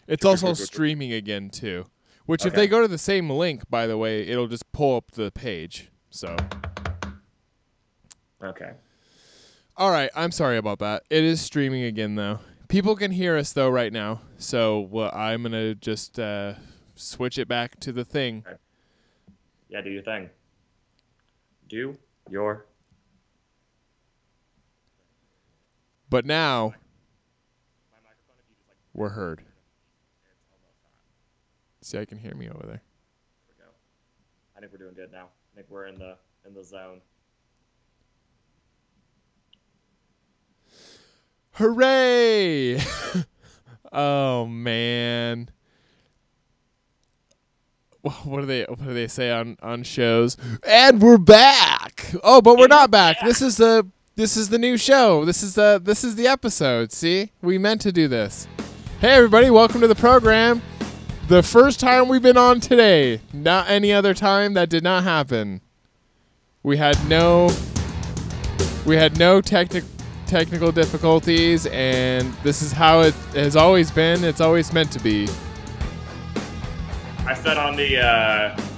It's also streaming again, too. Which, if they go to the same link, by the way, it'll just pull up the page. So. Okay. All right. I'm sorry about that. It is streaming again, though. People can hear us, though, right now. So I'm going to just switch it back to the thing. Okay. Yeah, do your thing. Do your. But now, we're heard. See, I can hear me over there. There we go. I think we're doing good now. I think we're in the zone. Hooray! Oh man. What do they say on shows? And we're back. Oh, but we're not back. This is the new show. This is the episode. See? We meant to do this. Hey everybody, welcome to the program. The first time we've been on today. Not any other time. That did not happen. We had no technical difficulties, and this is how it has always been. It's always meant to be. I said on the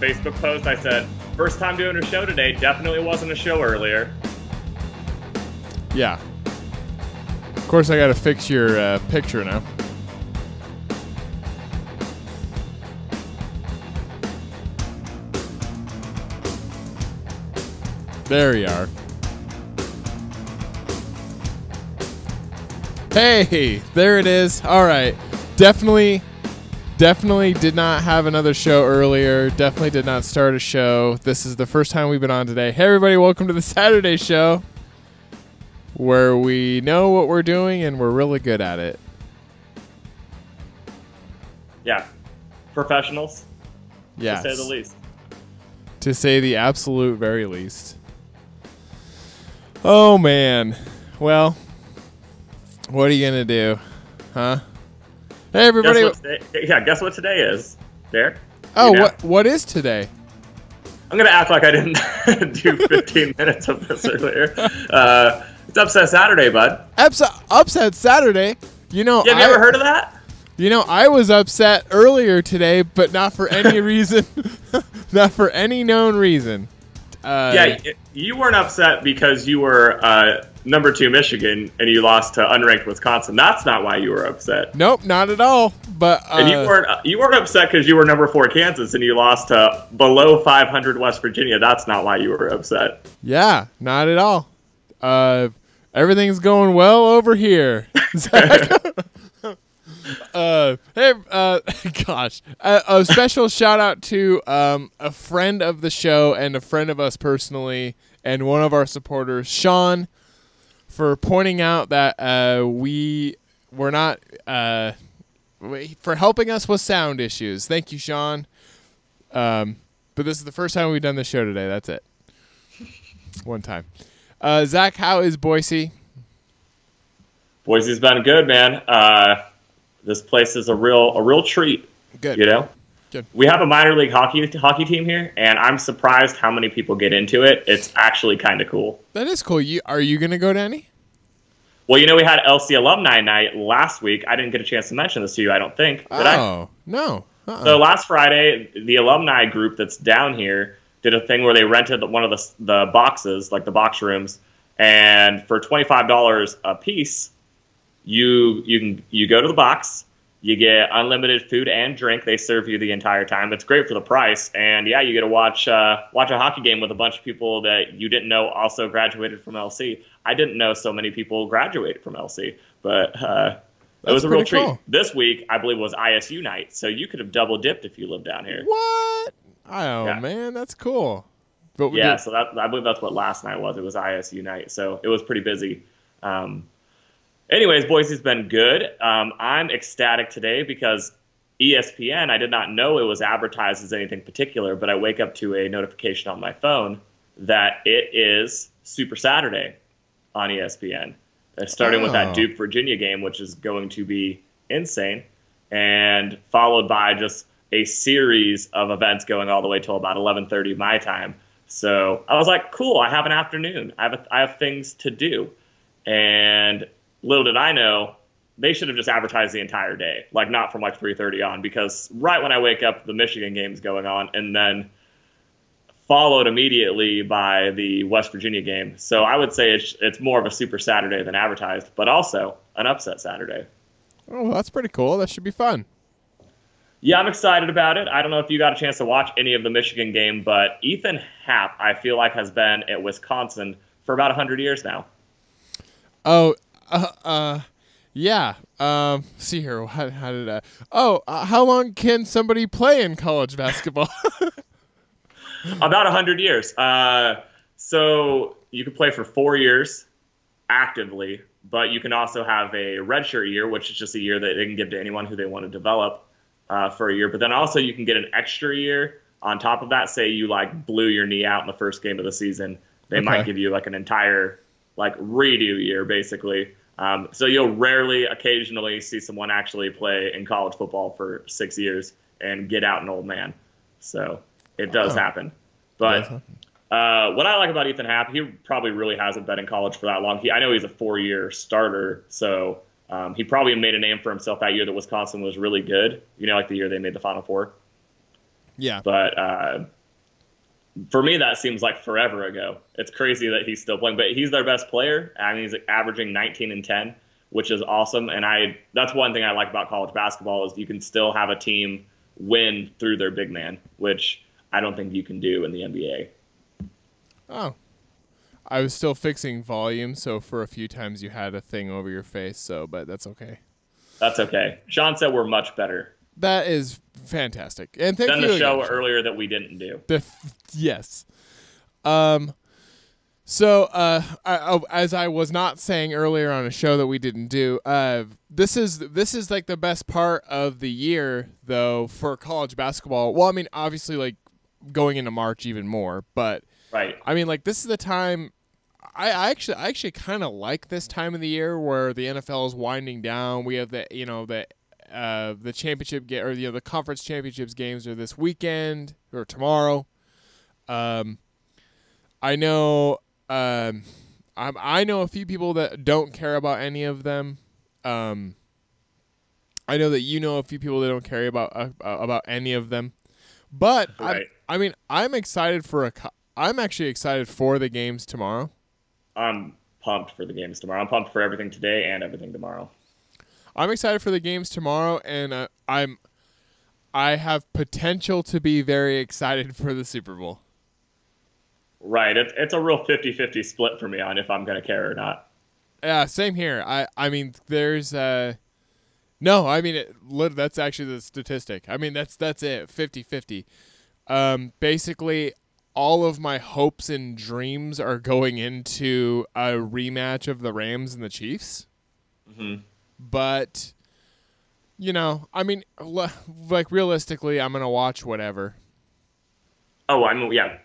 Facebook post, I said, first time doing a show today, definitely wasn't a show earlier. Yeah. Of course, I got to fix your picture now. There you are. Hey, there it is. All right. Definitely did not have another show earlier. Definitely did not start a show. This is the first time we've been on today. Hey, everybody. Welcome to the Saturday show, where we know what we're doing and we're really good at it. Yeah. Professionals. Yes. To say the least. To say the absolute very least. Oh, man. Well, what are you going to do? Huh? Hey, everybody. Guess what today is, Derek? Oh, what is today? I'm going to act like I didn't do 15 minutes of this earlier. It's Upset Saturday, bud. Upset Saturday? You know, have you ever heard of that? You know, I was upset earlier today, but not for any reason. Not for any known reason. You weren't upset because you were number 2 Michigan and you lost to unranked Wisconsin. That's not why you were upset. Nope, not at all. But and you weren't upset because you were number 4 Kansas and you lost to below 500 West Virginia. That's not why you were upset. Yeah, not at all. Everything's going well over here. Zach. Gosh, a special shout out to a friend of the show and a friend of us personally, and one of our supporters, Sean, for pointing out that we were not for helping us with sound issues. Thank you, Sean. But this is the first time we've done this show today. That's it. One time. Zach, how is Boise? Boise's been good, man. This place is a real treat. Good. You know? Good. We have a minor league hockey team here, and I'm surprised how many people get into it. It's actually kind of cool. That is cool. Are you going to go to any? Well, you know, we had LC Alumni Night last week. I didn't get a chance to mention this to you, I don't think. Did I? Oh, no. So last Friday, the alumni group that's down here did a thing where they rented one of the boxes, like the box rooms, and for $25 a piece, you go to the box, you get unlimited food and drink. They serve you the entire time. It's great for the price, and yeah, you get to watch a hockey game with a bunch of people that you didn't know also graduated from LC. I didn't know so many people graduated from LC, but it was a real treat. Cool. This week, I believe, was ISU night, so you could have double dipped if you lived down here. What? Oh yeah. Man, that's cool. But yeah, so I believe that's what last night was. It was ISU night, so it was pretty busy. Anyways, Boise's been good. I'm ecstatic today because ESPN, I did not know it was advertised as anything particular, but I wake up to a notification on my phone that it is Super Saturday on ESPN. Starting with that Duke Virginia game, which is going to be insane, and followed by just a series of events going all the way till about 11:30 my time. So I was like, cool, I have an afternoon. I have things to do. And little did I know, they should have just advertised the entire day, like not from like 3:30 on, because right when I wake up, the Michigan game's going on, and then followed immediately by the West Virginia game. So I would say it's more of a super Saturday than advertised, but also an upset Saturday. Oh, that's pretty cool. That should be fun. Yeah, I'm excited about it. I don't know if you got a chance to watch any of the Michigan game, but Ethan Happ, I feel like, has been at Wisconsin for about 100 years now. Oh, yeah. See here. How did I? Oh, how long can somebody play in college basketball? About 100 years. So you can play for 4 years actively, but you can also have a redshirt year, which is just a year that they can give to anyone who they want to develop for a year. But then also you can get an extra year on top of that. Say you like blew your knee out in the first game of the season, they might give you like an entire like redo year basically. So you'll rarely, occasionally see someone actually play in college football for 6 years and get out an old man. So it does happen. But what I like about Ethan Happ, he probably really hasn't been in college for that long. I know he's a 4-year starter, so he probably made a name for himself that year that Wisconsin was really good. You know, like the year they made the Final Four. Yeah. But for me, that seems like forever ago. It's crazy that he's still playing, but he's their best player. I mean, he's averaging 19 and 10, which is awesome. And that's one thing I like about college basketball is you can still have a team win through their big man, which I don't think you can do in the NBA. Oh. I was still fixing volume, so for a few times you had a thing over your face, but that's okay. That's okay. Sean said we're much better. That is fantastic. And thank Done you the show again, earlier that we didn't do. Yes. So, as I was not saying earlier on a show that we didn't do, this is like the best part of the year, though, for college basketball. Well, I mean, obviously, like going into March even more, but right. I mean, like this is the time. I actually kind of like this time of the year where the NFL is winding down. We have the championship game or the conference championships games are this weekend or tomorrow. I know. I know a few people that don't care about any of them. I know that you know a few people that don't care about any of them. But right. I'm excited I'm actually excited for the games tomorrow. I'm pumped for the games tomorrow. I'm pumped for everything today and everything tomorrow. I'm excited for the games tomorrow, and I have potential to be very excited for the Super Bowl. Right. It's a real 50-50 split for me on if I'm going to care or not. Yeah, same here. I mean, there's no, I mean, that's actually the statistic. I mean, that's it, 50-50. Basically, all of my hopes and dreams are going into a rematch of the Rams and the Chiefs. Mm-hmm. But, I mean, like realistically, I'm going to watch whatever. Oh, I mean, yeah.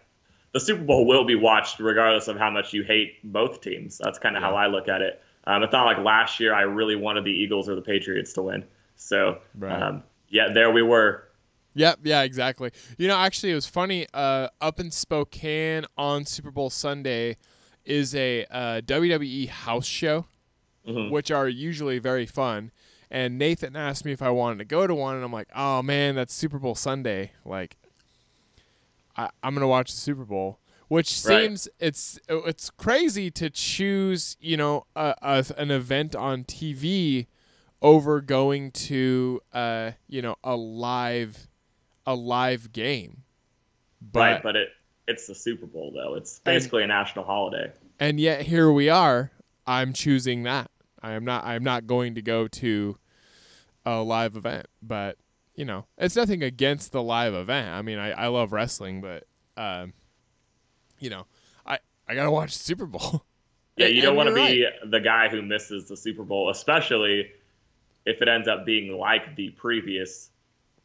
The Super Bowl will be watched regardless of how much you hate both teams. That's kind of how I look at it. It's not like last year I really wanted the Eagles or the Patriots to win. So, right. There we were. Yep, yeah, exactly. Actually, it was funny. Up in Spokane on Super Bowl Sunday is a WWE house show, which are usually very fun. And Nathan asked me if I wanted to go to one, and I'm like, oh, man, that's Super Bowl Sunday. Like, I'm going to watch the Super Bowl, which seems it's crazy to choose, an event on TV over going to, a live game. But it's the Super Bowl, though. It's basically a national holiday. And yet here we are. I'm choosing that. I'm not going to go to a live event, but it's nothing against the live event. I mean, I love wrestling, but I gotta watch the Super Bowl. Yeah, you don't want to be the guy who misses the Super Bowl, especially if it ends up being like the previous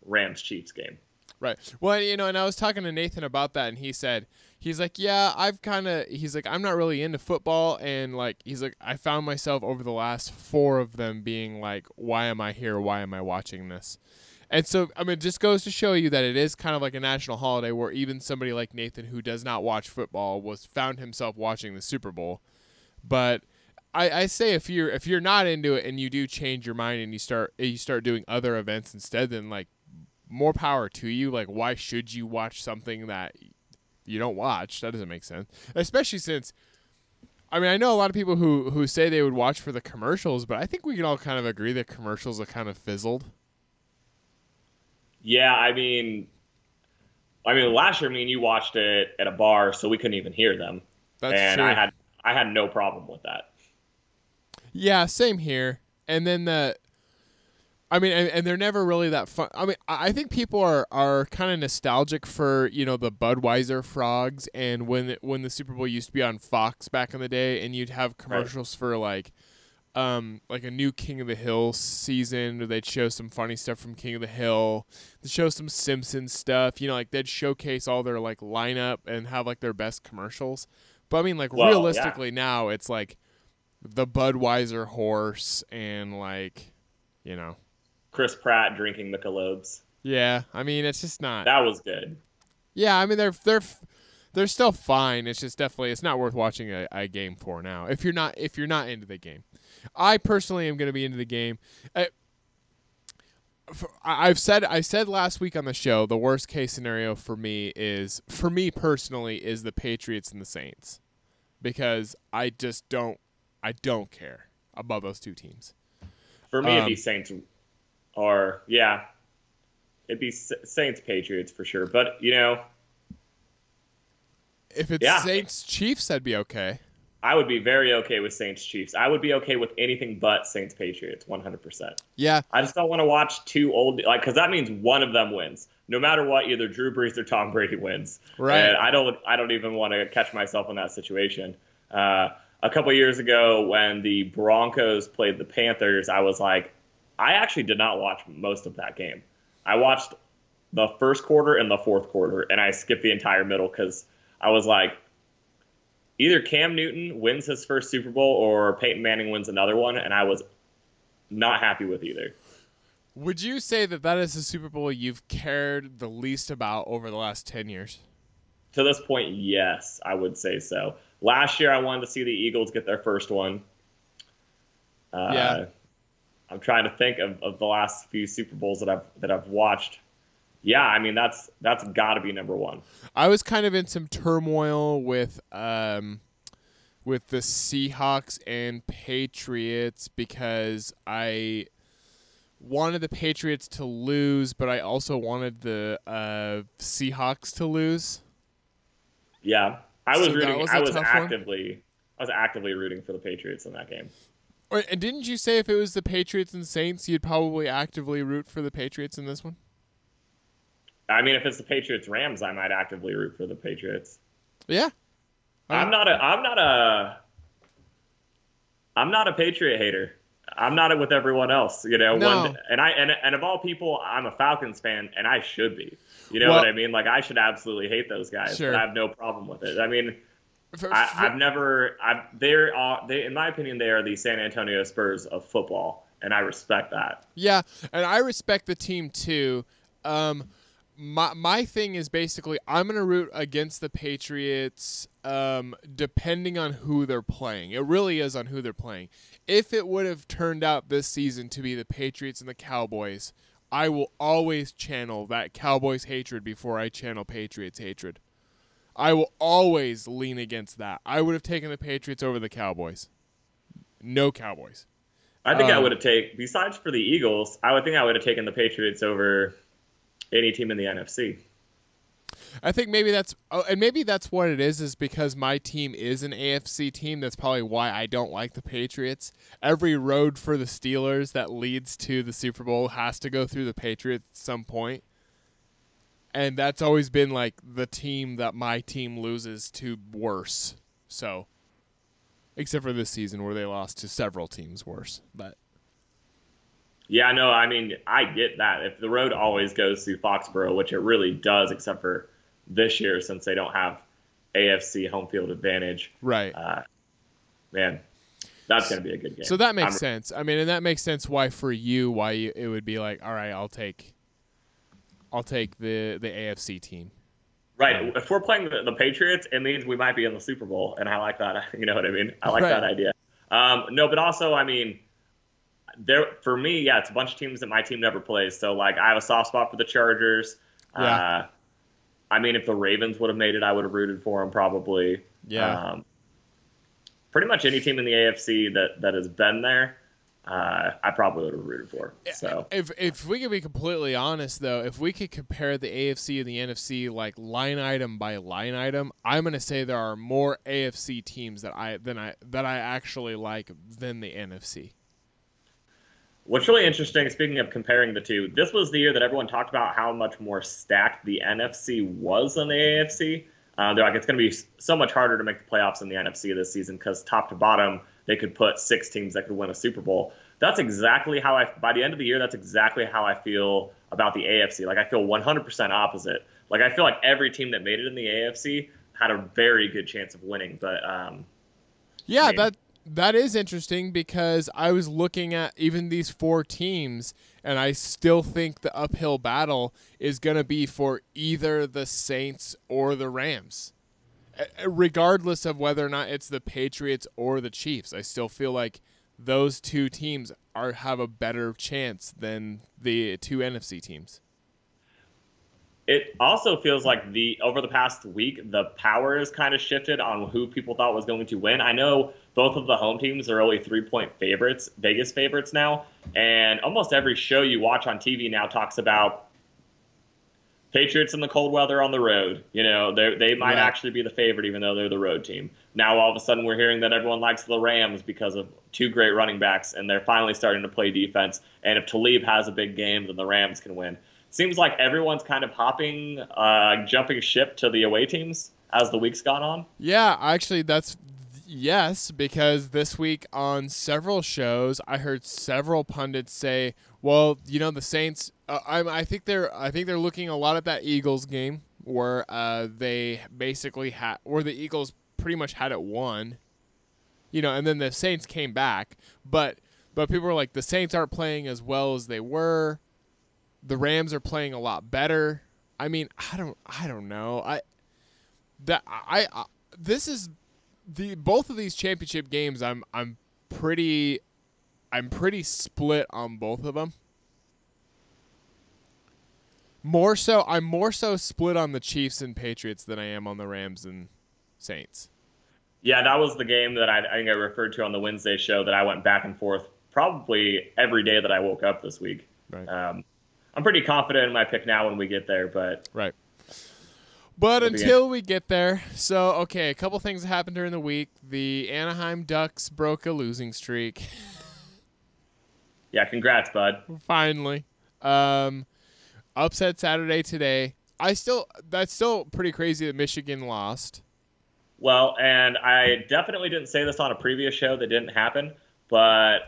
Rams-Chiefs game. Right. Well, and I was talking to Nathan about that, and he's like, yeah, I'm not really into football, and he's like, I found myself over the last 4 of them being like, why am I here? Why am I watching this? And so, I mean, it just goes to show you that it is kind of like a national holiday where even somebody like Nathan, who does not watch football, found himself watching the Super Bowl. But I say if you're not into it and you do change your mind and you start doing other events instead, then like more power to you. Like, why should you watch something that you don't watch? That doesn't make sense. Especially since, I mean, I know a lot of people who say they would watch for the commercials, but I think we can all kind of agree that commercials are kind of fizzled. Yeah, last year, me and you watched it at a bar, so we couldn't even hear them, That's and true. I had no problem with that. Yeah, same here. And then and they're never really that fun. I mean, I think people are kind of nostalgic for, you know, the Budweiser frogs, and when the Super Bowl used to be on Fox back in the day, and you'd have commercials for like a new King of the Hill season, or they'd show some funny stuff from King of the Hill. They'd show some Simpsons stuff, you know, like they'd showcase all their like lineup and have like their best commercials. But I mean, like realistically now it's like the Budweiser horse and like, you know, Chris Pratt drinking Michelob's. yeah, I mean, it's just not. That was good. Yeah, I mean they're still fine. It's just definitely it's not worth watching a game for now. If you're not into the game, I personally am going to be into the game. I said last week on the show the worst case scenario for me personally is the Patriots and the Saints, because I don't care about those two teams. For me, it'd be Saints, or it'd be Saints Patriots for sure. But you know, if it's Saints Chiefs, I'd be okay. I would be very okay with Saints Chiefs. I would be okay with anything but Saints Patriots, 100%. Yeah, I just don't want to watch two old, like, because that means one of them wins. No matter what, either Drew Brees or Tom Brady wins. Right. And I don't even want to catch myself in that situation. A couple years ago, when the Broncos played the Panthers, I was like, I actually did not watch most of that game. I watched the first quarter and the fourth quarter, and I skipped the entire middle because I was like, either Cam Newton wins his first Super Bowl or Peyton Manning wins another one, and I was not happy with either. Would you say that is the Super Bowl you've cared the least about over the last 10 years? To this point, yes, I would say so. Last year, I wanted to see the Eagles get their first one. Yeah. I'm trying to think of the last few Super Bowls that I've watched. Yeah, I mean that's got to be number one. I was kind of in some turmoil with the Seahawks and Patriots because I wanted the Patriots to lose, but I also wanted the Seahawks to lose. Yeah, I was actively rooting for the Patriots in that game. And didn't you say if it was the Patriots and Saints, you'd probably actively root for the Patriots in this one? I mean, if it's the Patriots Rams, I might actively root for the Patriots. Yeah. I'm not a Patriot hater. I'm not with everyone else, you know. No. And of all people, I'm a Falcons fan, and I should be. You know what I mean? Like, I should absolutely hate those guys, sure. but I have no problem with it. I mean, in my opinion, they are the San Antonio Spurs of football, and I respect that. Yeah, and I respect the team too. My thing is basically I'm going to root against the Patriots depending on who they're playing. It really is on who they're playing. If it would have turned out this season to be the Patriots and the Cowboys, I will always channel that Cowboys hatred before I channel Patriots hatred. I will always lean against that. I would have taken the Patriots over the Cowboys. No Cowboys. I think I would have taken, besides for the Eagles, I would have taken the Patriots over any team in the NFC. I think maybe that's what it is because my team is an AFC team. That's probably why I don't like the Patriots. Every road for the Steelers that leads to the Super Bowl has to go through the Patriots at some point. And that's always been like the team that my team loses to worse. So, except for this season where they lost to several teams worse, but yeah, no, I mean, I get that. If the road always goes through Foxborough, which it really does, except for this year since they don't have AFC home field advantage. Right. Man, that's going to be a good game. So that makes sense. I mean, and that makes sense why it would be like, all right, I'll take the AFC team. Right. If we're playing the Patriots, it means we might be in the Super Bowl, and I like that. You know what I mean? I like that idea. No, but also, I mean, there for me, yeah, it's a bunch of teams that my team never plays. So like, I have a soft spot for the Chargers. Yeah. I mean, if the Ravens would have made it, I would have rooted for them probably. Yeah. Pretty much any team in the AFC that has been there, I probably would have rooted for. So if we could be completely honest, though, if we could compare the AFC and the NFC like line item by line item, I'm gonna say there are more AFC teams that I actually like than the NFC. what's really interesting, speaking of comparing the two, this was the year that everyone talked about how much more stacked the NFC was than the AFC. They're like, it's going to be so much harder to make the playoffs in the NFC this season because top to bottom, they could put 6 teams that could win a Super Bowl. That's exactly how by the end of the year, that's exactly how I feel about the AFC. Like, I feel 100% opposite. Like, I feel like every team that made it in the AFC had a very good chance of winning. But, yeah, I mean, that is interesting because I was looking at even these 4 teams, and I still think the uphill battle is going to be for either the Saints or the Rams. Regardless of whether or not it's the Patriots or the Chiefs, I still feel like those 2 teams have a better chance than the 2 NFC teams. it also feels like over the past week, the power has kind of shifted on who people thought was going to win. I know both of the home teams are only 3-point favorites, Vegas favorites now, and almost every show you watch on TV now talks about Patriots in the cold weather on the road. You know, they might actually be the favorite, even though they're the road team. Now, all of a sudden, we're hearing that everyone likes the Rams because of 2 great running backs, and they're finally starting to play defense. And if Talib has a big game, then the Rams can win. Seems like everyone's kind of jumping ship to the away teams as the week's gone on. Yeah, actually, yes, because this week on several shows, I heard several pundits say, "Well, you know, the Saints. I think they're looking a lot at that Eagles game where they basically where the Eagles pretty much had it won, you know, and then the Saints came back, but people were like, the Saints aren't playing as well as they were. The Rams are playing a lot better. I mean, I don't know. This is both of these championship games. I'm pretty split on both of them. I'm more so split on the Chiefs and Patriots than I am on the Rams and Saints. Yeah, that was the game that I think I referred to on the Wednesday show that I went back and forth probably every day that I woke up this week. Right. I'm pretty confident in my pick now when we get there, but right. But until we get there, so okay, a couple things happened during the week. The Anaheim Ducks broke a losing streak. Yeah, congrats, bud. Finally. Upset Saturday today. That's still pretty crazy that Michigan lost. Well, and I definitely didn't say this on a previous show that didn't happen, but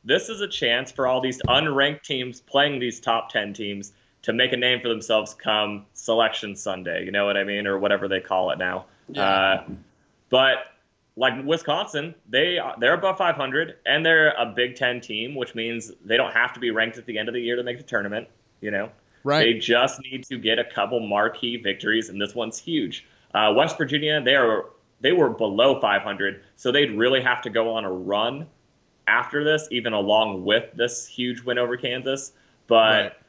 this is a chance for all these unranked teams playing these top 10 teams to make a name for themselves come Selection Sunday. You know what I mean? Or whatever they call it now. Yeah. But like Wisconsin, they're above 500, and they're a Big Ten team, which means they don't have to be ranked at the end of the year to make the tournament. You know, right? They just need to get a couple marquee victories, and this one's huge. West Virginia, they were below 500, so they'd really have to go on a run after this, even along with this huge win over Kansas. But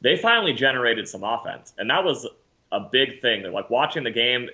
they finally generated some offense, and that was a big thing. Like watching the game,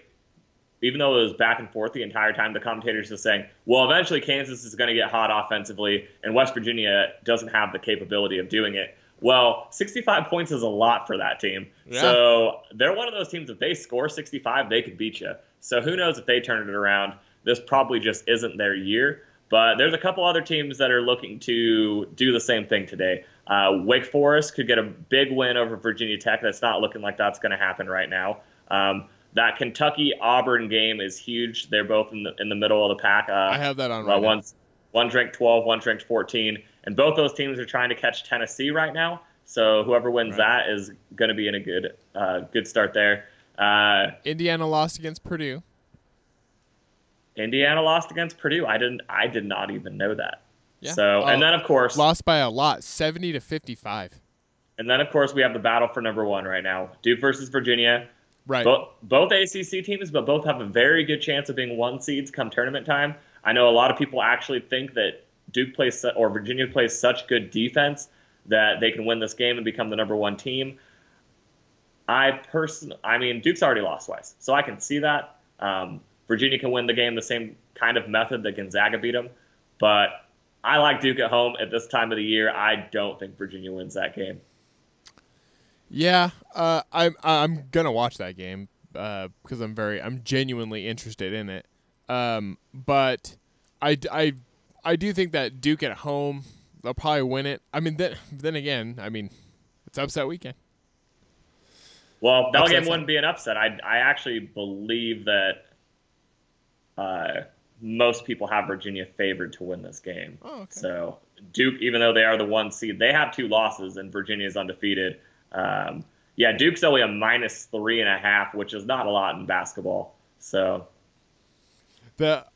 even though it was back and forth the entire time, the commentators were saying, well, eventually Kansas is going to get hot offensively, and West Virginia doesn't have the capability of doing it. Well, 65 points is a lot for that team. Yeah. So they're one of those teams, if they score 65, they could beat you. So who knows if they turn it around. This probably just isn't their year. But there's a couple other teams that are looking to do the same thing today. Wake Forest could get a big win over Virginia Tech. That's not looking like that's going to happen right now. That Kentucky-Auburn game is huge. They're both in the middle of the pack. I have that on right now. One's ranked 12, one's ranked 14. And both those teams are trying to catch Tennessee right now. So whoever wins that is going to be in a good start there. Indiana lost against Purdue. Indiana lost against Purdue. I did not even know that. Yeah. So and then of course lost by a lot, 70-55. And then of course we have the battle for number 1 right now. Duke versus Virginia. Right. Both ACC teams, but both have a very good chance of being 1 seeds come tournament time. I know a lot of people actually think that Duke plays or Virginia plays such good defense that they can win this game and become the #1 team. I mean, Duke's already lost twice, so I can see that. Virginia can win the game the same kind of method that Gonzaga beat them, but I like Duke at home at this time of the year. I don't think Virginia wins that game. Yeah, I'm gonna watch that game because I'm genuinely interested in it. But I do think that Duke at home, they'll probably win it. I mean, then again, I mean, it's upset weekend. Well, that game wouldn't be an upset. I actually believe that most people have Virginia favored to win this game. Oh, okay. So Duke, even though they are the 1 seed, they have 2 losses, and Virginia is undefeated. Yeah, Duke's only a -3.5, which is not a lot in basketball. So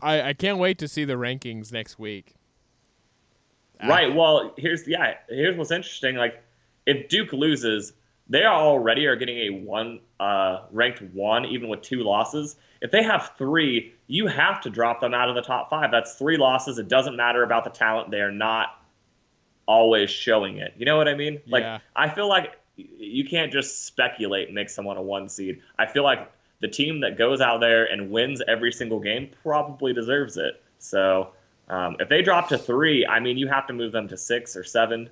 I can't wait to see the rankings next week. Right. Well, here's what's interesting. Like, if Duke loses, they already are getting a ranked 1, even with 2 losses. If they have 3, you have to drop them out of the top 5. That's 3 losses. It doesn't matter about the talent. They are not always showing it. You know what I mean? Like, yeah. I feel like you can't just speculate and make someone a 1 seed. I feel like the team that goes out there and wins every single game probably deserves it. So if they drop to 3, I mean, you have to move them to 6 or 7.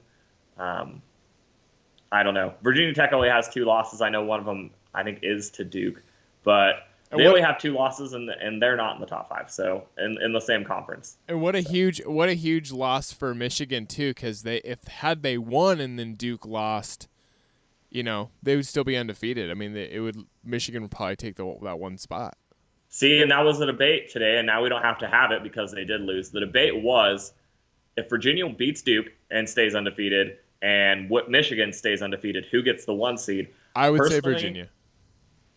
I don't know. Virginia Tech only has 2 losses. I know one of them, I think, is to Duke. But they only have 2 losses, and they're not in the top 5, so in the same conference. And what a huge loss for Michigan too, because had they won and then Duke lost, you know, they would still be undefeated. I mean, Michigan would probably take that 1 spot. See, and that was the debate today, and now we don't have to have it because they did lose. The debate was if Virginia beats Duke and stays undefeated, and Michigan stays undefeated, who gets the 1 seed? I would say Virginia.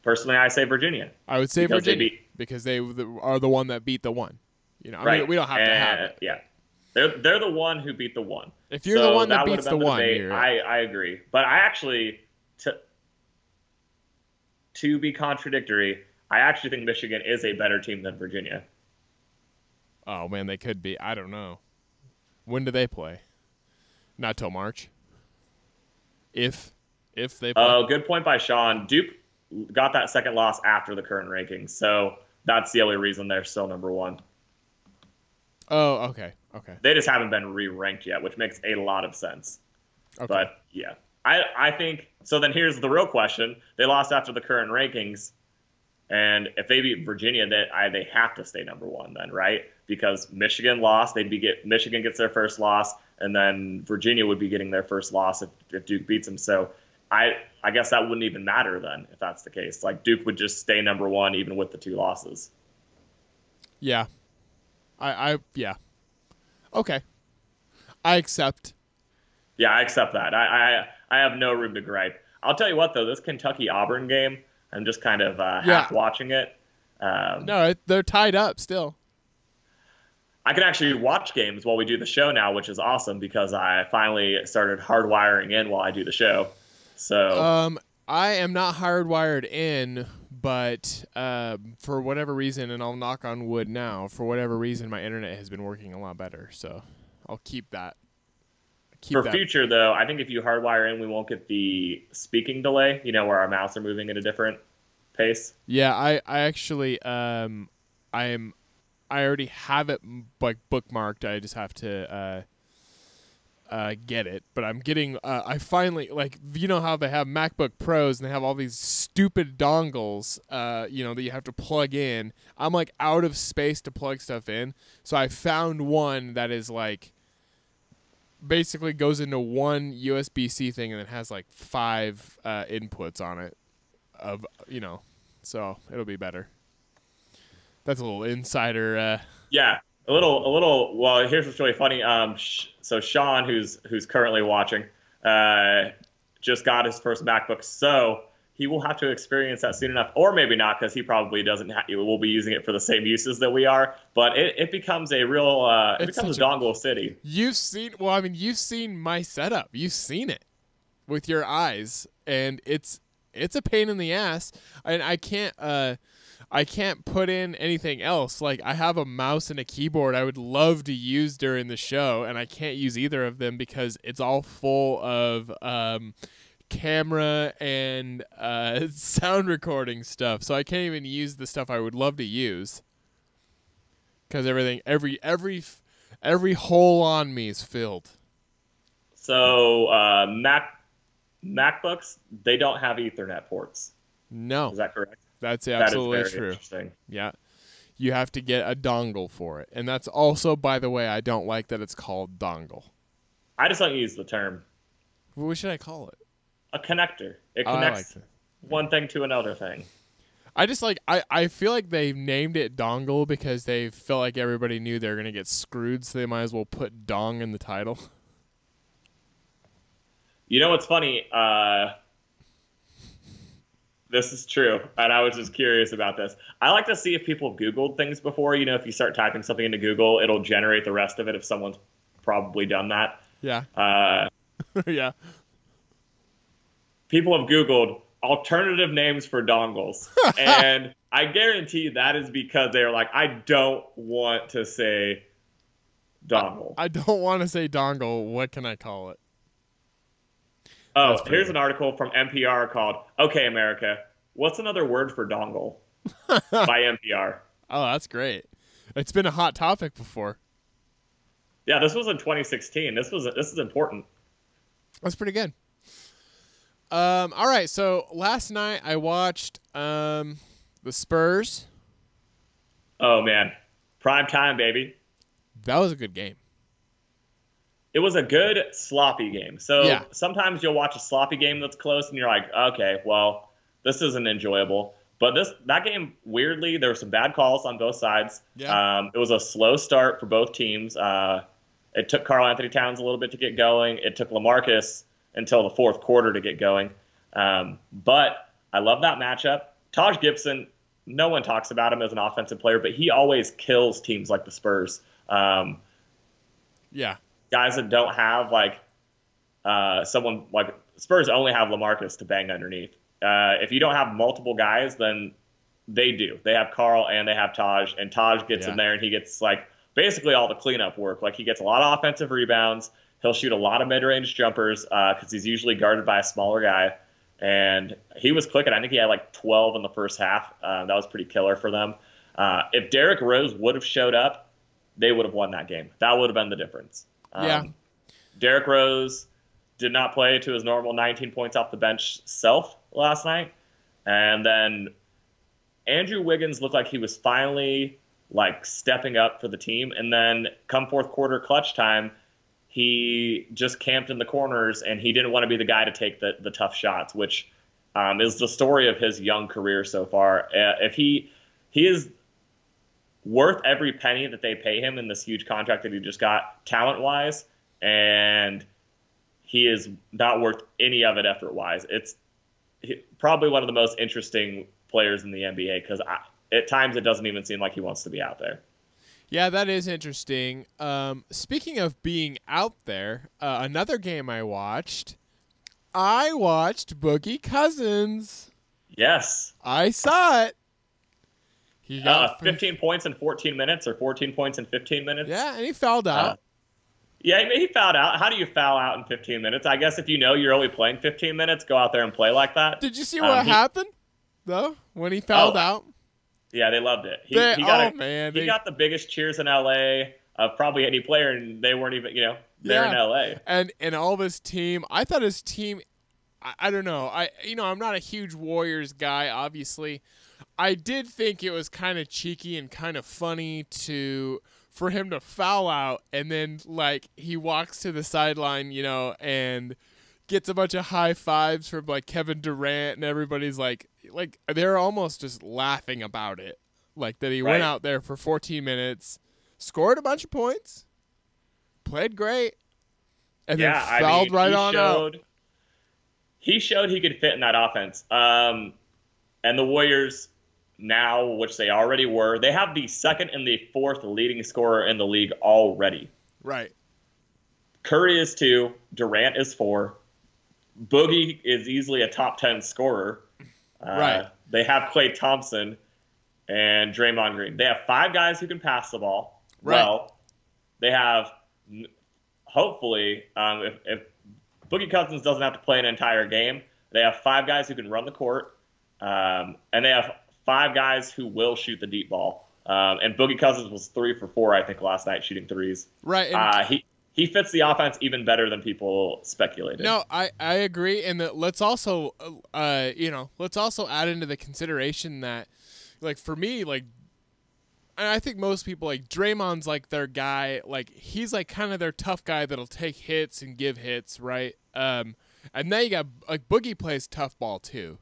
Personally, I say Virginia. I would say Virginia because they are the one that beat the 1. You know, right. I mean, we don't have to have it. Yeah, they're the one who beat the 1. If you're the one that beats the 1, I agree. But I actually, to be contradictory, I actually think Michigan is a better team than Virginia. Oh man, they could be. I don't know. When do they play? Not till March. If they play. Oh, good point by Sean. Duke got that second loss after the current rankings, so that's the only reason they're still #1. Oh, okay. They just haven't been re-ranked yet, which makes a lot of sense. Okay. But yeah, I think so. Then here's the real question: they lost after the current rankings, and if they beat Virginia, they have to stay #1 then, right? Because Michigan lost, Michigan gets their first loss, and then Virginia would be getting their first loss if Duke beats them. So I guess that wouldn't even matter then if that's the case. Like, Duke would just stay #1 even with the 2 losses. Yeah. Yeah. Okay. I accept. Yeah, I accept that. I have no room to gripe. I'll tell you what, though, this Kentucky-Auburn game, I'm just kind of half watching it. No, they're tied up still. I can actually watch games while we do the show now, which is awesome because I finally started hardwiring in while I do the show. So I am not hardwired in, but for whatever reason, and I'll knock on wood now, for whatever reason, my internet has been working a lot better. So I'll keep that. Future, though, I think if you hardwire in, we won't get the speaking delay, you know, where our mouths are moving at a different pace. Yeah, I actually I already have it like bookmarked. I just have to get it. But I'm getting I finally, like, you know how they have MacBook Pros and they have all these stupid dongles you know, that you have to plug in. I'm like out of space to plug stuff in. So I found one that is like basically goes into one USB-C thing and it has like 5 inputs on it of, you know, so it'll be better. That's a little insider. Yeah, a little. Well, here's what's really funny. So Sean, who's currently watching, just got his first MacBook, so he will have to experience that soon enough, or maybe not, because he probably doesn't. Will be using it for the same uses that we are. But it becomes a real. It becomes a dongle city. You've seen my setup. You've seen it with your eyes, and it's it's a pain in the ass, and I can't put in anything else. Like, I have a mouse and a keyboard I would love to use during the show, and I can't use either of them because it's all full of camera and sound recording stuff. So I can't even use the stuff I would love to use because every hole on me is filled. So MacBooks, they don't have Ethernet ports. No. Is that correct? That's absolutely that is very true. Interesting. Yeah. You have to get a dongle for it. And that's also, by the way, I don't like that it's called dongle. I just don't use the term. What should I call it? A connector. It connects one thing to another thing. I just I feel like they named it dongle because they felt like everybody knew they were going to get screwed, so they might as well put dong in the title. You know what's funny? This is true, and I was just curious about this. I like to see if people Googled things before. You know, if you start typing something into Google, it'll generate the rest of it if someone's probably done that. Yeah. Yeah. People have Googled alternative names for dongles, and I guarantee you that is because they're like, I don't want to say dongle. I don't want to say dongle. What can I call it? Oh, here's an article from NPR called "Okay, America, what's another word for dongle?" by NPR. Oh, that's great. It's been a hot topic before. Yeah, this was in 2016. This is important. That's pretty good. All right, so last night I watched the Spurs. Oh man, prime time, baby. That was a good game. It was a good sloppy game. So yeah. Sometimes you'll watch a sloppy game that's close, and you're like, okay, well, this isn't enjoyable. But that game, weirdly, there were some bad calls on both sides. Yeah. It was a slow start for both teams. It took Karl Anthony Towns a little bit to get going. It took LaMarcus until the fourth quarter to get going. But I love that matchup. Taj Gibson, no one talks about him as an offensive player, but he always kills teams like the Spurs. Yeah. Guys that don't have someone like Spurs only have LaMarcus to bang underneath. If you don't have multiple guys, then they do. They have Karl and they have Taj, and Taj gets in there and he gets basically all the cleanup work. He gets a lot of offensive rebounds. He'll shoot a lot of mid-range jumpers because he's usually guarded by a smaller guy. And he was clicking. I think he had 12 in the first half. That was pretty killer for them. If Derrick Rose would have showed up, they would have won that game. That would have been the difference. Derrick Rose did not play to his normal 19 points off the bench self last night. And then Andrew Wiggins looked like he was finally stepping up for the team. And then come fourth quarter clutch time, he just camped in the corners and he didn't want to be the guy to take the tough shots, which is the story of his young career so far. If he is worth every penny that they pay him in this huge contract that he just got talent-wise, and he is not worth any of it effort-wise. It's probably one of the most interesting players in the NBA because at times it doesn't even seem like he wants to be out there. Yeah, that is interesting. Speaking of being out there, another game I watched Boogie Cousins. Yes. I saw it. He got 15 points in 14 minutes or 14 points in 15 minutes. Yeah, and he fouled out. Yeah, he fouled out. How do you foul out in 15 minutes? I guess if you know you're only playing 15 minutes, go out there and play like that. Did you see what happened, though, when he fouled out? Yeah, they loved it. He got he got the biggest cheers in L.A. of probably any player, and they weren't even, they're in L.A. And all of his team, I thought his team, I don't know. I'm not a huge Warriors guy, obviously. I did think it was kind of cheeky and kind of funny for him to foul out and then he walks to the sideline, and gets a bunch of high fives from Kevin Durant, and everybody's they're almost just laughing about it, that he went out there for 14 minutes, scored a bunch of points, played great, and then fouled out. He showed he could fit in that offense. And the Warriors now, which they already were, they have the second and the fourth leading scorer in the league already. Right. Curry is 2, Durant is 4. Boogie is easily a top 10 scorer. Right. They have Klay Thompson and Draymond Green. They have five guys who can pass the ball Right. well. They have, hopefully, if Boogie Cousins doesn't have to play an entire game, they have five guys who can run the court, and they have five guys who will shoot the deep ball. And Boogie Cousins was 3 for 4, I think, last night shooting threes. Right. And He fits the offense even better than people speculated. no, I agree. And let's also let's also add into the consideration that, like, for me, like, and I think most people, like, Draymond's like their guy. Like, he's like kind of their tough guy that'll take hits and give hits, right? And then you got, like, Boogie plays tough ball too.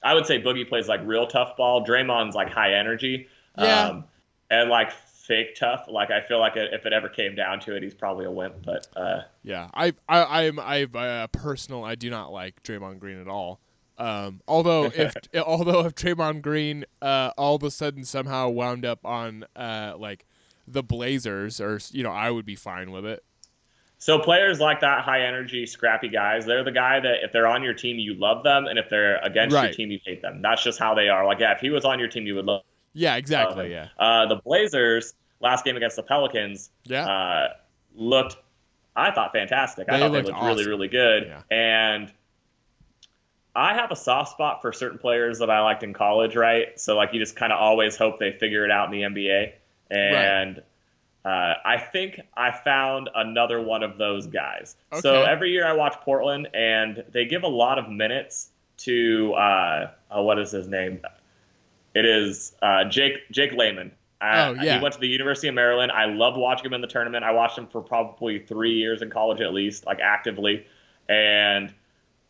I would say Boogie plays like real tough ball. Draymond's like high energy. Yeah. And like fake tough. Like, I feel like if it ever came down to it, he's probably a wimp. But yeah, I do not like Draymond Green at all. Although if Draymond Green all of a sudden somehow wound up on like the Blazers, or I would be fine with it. So players like that, high energy, scrappy guys, they're the guy that if they're on your team, you love them, and if they're against your team, you hate them. That's just how they are. Like, yeah, if he was on your team, you would love. Yeah, exactly. Yeah. The Blazers last game against the Pelicans, looked, I thought, fantastic. I thought they looked awesome. Really, really good. Yeah. And I have a soft spot for certain players that I liked in college, right? So, like, you just kind of always hope they figure it out in the NBA. And I think I found another one of those guys. Okay. So every year I watch Portland, and they give a lot of minutes to what is his name? It is Jake Layman. He went to the University of Maryland. I loved watching him in the tournament. I watched him for probably 3 years in college at least, like actively. And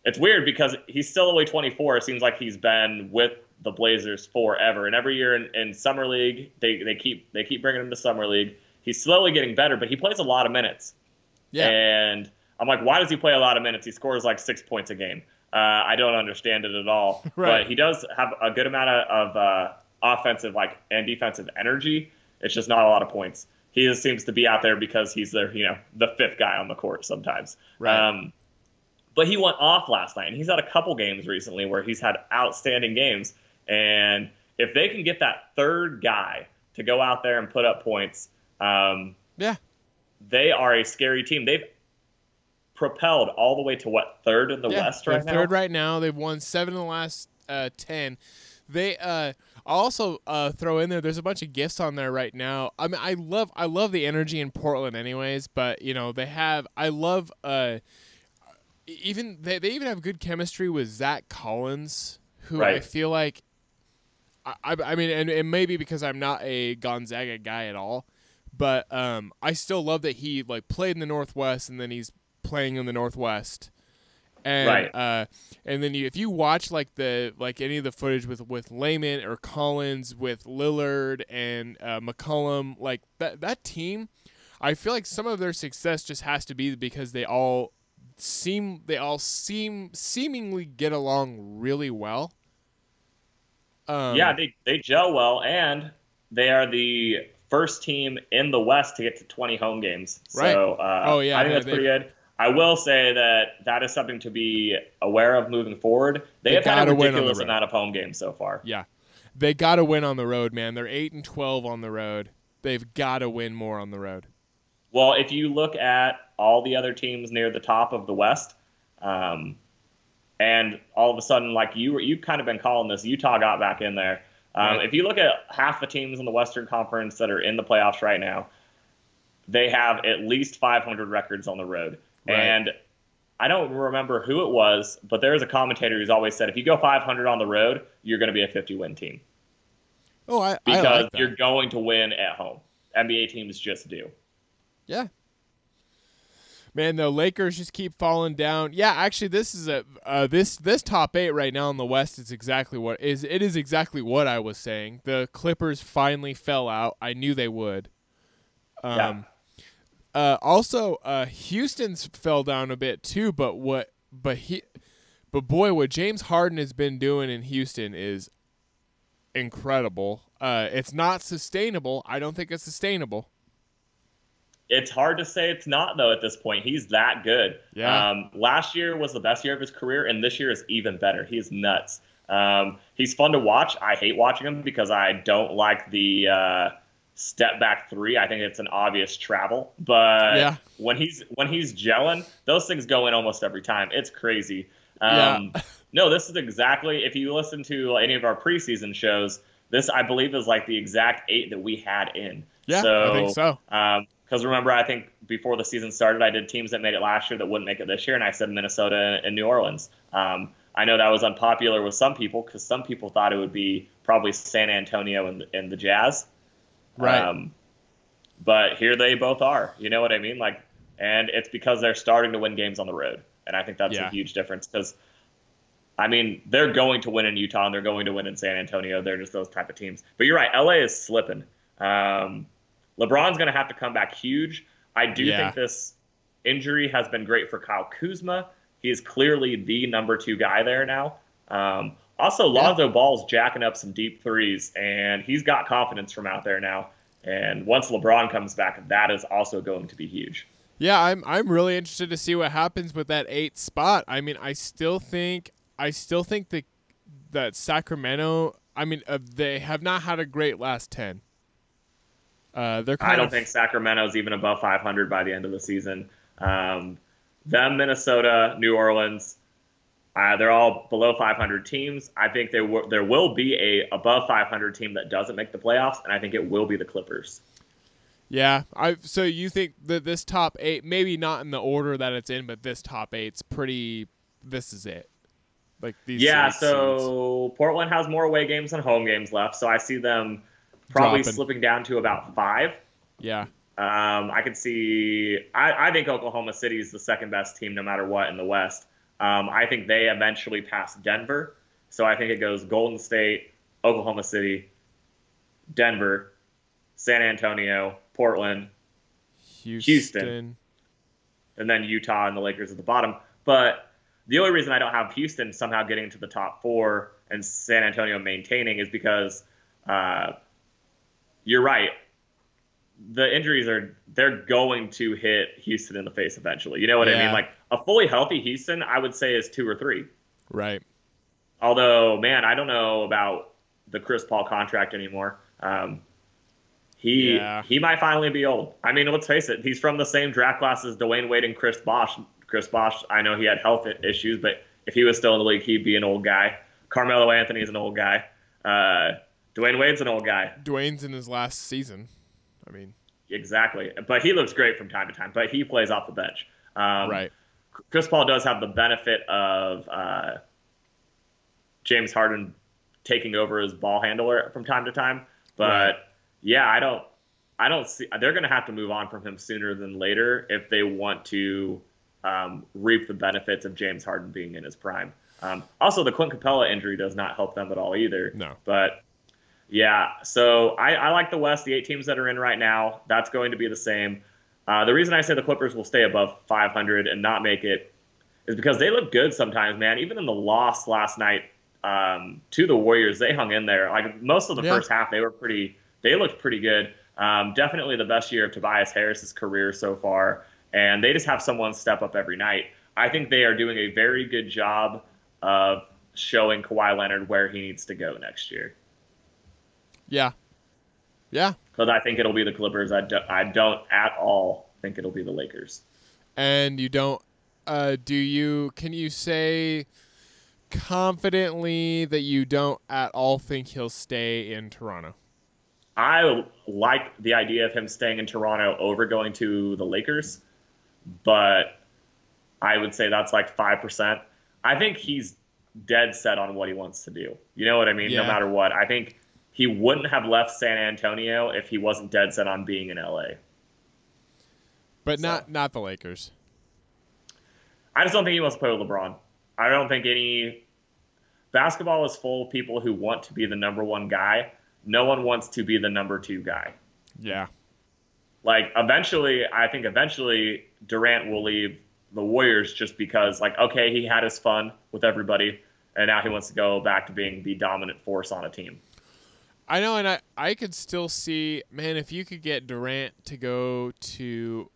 it's weird because he's still only 24. It seems like he's been with the Blazers forever. And every year in summer league, they keep bringing him to summer league. He's slowly getting better, but he plays a lot of minutes. Yeah. And I'm like, why does he play a lot of minutes? He scores like 6 points a game. I don't understand it at all. Right. But he does have a good amount of offensive and defensive energy. It's just not a lot of points. He just seems to be out there because he's the fifth guy on the court sometimes. Right. But he went off last night, and he's had a couple games recently where he's had outstanding games. And if they can get that third guy to go out there and put up points, they are a scary team. They've propelled all the way to third in the West right now? Third right now. They've won 7 in the last 10. They I'll also throw in there's a bunch of gifts on there right now. I mean, I love the energy in Portland anyways, but they even have good chemistry with Zach Collins, who I feel like I mean, and maybe because I'm not a Gonzaga guy at all, but I still love that he played in the Northwest and then he's playing in the Northwest. And and then if you watch any of the footage with Layman or Collins, with Lillard and McCollum, that team, I feel like some of their success just has to be because they all seemingly get along really well. They gel well, and they are the first team in the West to get to 20 home games. Right. So I think that's pretty good. I will say that is something to be aware of moving forward. They have had a ridiculous amount of home games so far. Yeah. They got to win on the road, man. They're 8-12 on the road. They've got to win more on the road. Well, if you look at all the other teams near the top of the West, and all of a sudden, you've kind of been calling this, Utah got back in there. Right. If you look at half the teams in the Western Conference that are in the playoffs right now, they have at least 500 records on the road. Right. And I don't remember who it was, but there is a commentator who's always said, if you go 500 on the road, you're going to be a 50-win team. Oh, because I like that. You're going to win at home. NBA teams just do. Yeah. Man, the Lakers just keep falling down. Yeah, actually, this is this top 8 right now in the West is exactly what I was saying. The Clippers finally fell out. I knew they would. Also, Houston's fell down a bit too. But boy, what James Harden has been doing in Houston is incredible. It's not sustainable. I don't think it's sustainable. It's hard to say it's not, though, at this point. He's that good. Yeah. Last year was the best year of his career, and this year is even better. He's nuts. He's fun to watch. I hate watching him because I don't like the step back three. I think it's an obvious travel. But Yeah. when he's gelling, those things go in almost every time. It's crazy. Yeah. No, this is exactly, if you listen to any of our preseason shows, this, I believe, is like the exact 8 that we had in. Yeah, I think so. Because remember, I think before the season started, I did teams that made it last year that wouldn't make it this year, and I said Minnesota and New Orleans. I know that was unpopular with some people because some people thought it would be probably San Antonio and the Jazz. Right. But here they both are. You know what I mean? Like, and it's because they're starting to win games on the road, and I think that's a huge difference because, I mean, they're going to win in Utah and they're going to win in San Antonio. They're just those type of teams. But you're right, LA is slipping. LeBron's going to have to come back huge. I do think this injury has been great for Kyle Kuzma. He is clearly the number 2 guy there now. Also, Lonzo Ball's jacking up some deep threes, and he's got confidence from out there now. And once LeBron comes back, that is also going to be huge. Yeah, I'm really interested to see what happens with that 8th spot. I mean, I still think that Sacramento. I mean, they have not had a great last 10. I don't think Sacramento's even above 500 by the end of the season. Them, Minnesota, New Orleans, they're all below 500 teams. I think there will be a above 500 team that doesn't make the playoffs, and I think it will be the Clippers. Yeah, so you think that this top 8, maybe not in the order that it's in, but this top 8's pretty. This is it. Like these. Yeah, so seeds. Portland has more away games than home games left, so I see them probably slipping down to about 5. Yeah. I could see. I think Oklahoma City is the second best team, no matter what, in the West. I think they eventually pass Denver, so I think it goes Golden State, Oklahoma City, Denver, San Antonio, Portland, Houston, and then Utah and the Lakers at the bottom. But the only reason I don't have Houston somehow getting to the top 4 and San Antonio maintaining is because you're right. The injuries they're going to hit Houston in the face eventually. You know what I mean? Like a fully healthy Houston, I would say is 2 or 3. Right. Although, man, I don't know about the Chris Paul contract anymore. He might finally be old. I mean, let's face it. He's from the same draft class as Dwayne Wade and Chris Bosh. Chris Bosh, I know he had health issues, but if he was still in the league, he'd be an old guy. Carmelo Anthony is an old guy. Dwayne Wade's an old guy. Dwayne's in his last season. I mean, exactly. But he looks great from time to time. But he plays off the bench. Right. Chris Paul does have the benefit of James Harden taking over as ball handler from time to time. But I don't see. They're going to have to move on from him sooner than later if they want to reap the benefits of James Harden being in his prime. Also, the Clint Capella injury does not help them at all either. No. But yeah, so I like the West, the 8 teams that are in right now. That's going to be the same. The reason I say the Clippers will stay above 500 and not make it is because they look good sometimes, man. Even in the loss last night to the Warriors, they hung in there. Like most of the first half, they looked pretty good. Definitely the best year of Tobias Harris's career so far. And they just have someone step up every night. I think they are doing a very good job of showing Kawhi Leonard where he needs to go next year. Yeah. Yeah. Because I think it'll be the Clippers. I don't at all think it'll be the Lakers. And you don't, can you say confidently that you don't at all think he'll stay in Toronto? I like the idea of him staying in Toronto over going to the Lakers, but I would say that's like 5%. I think he's dead set on what he wants to do. You know what I mean? Yeah. No matter what. I think he wouldn't have left San Antonio if he wasn't dead set on being in LA. But not the Lakers. I just don't think he wants to play with LeBron. I don't think basketball is full of people who want to be the number 1 guy. No one wants to be the number 2 guy. Yeah. Like eventually Durant will leave the Warriors just because okay, he had his fun with everybody and now he wants to go back to being the dominant force on a team. I know, and I could still see, man, if you could get Durant to go to,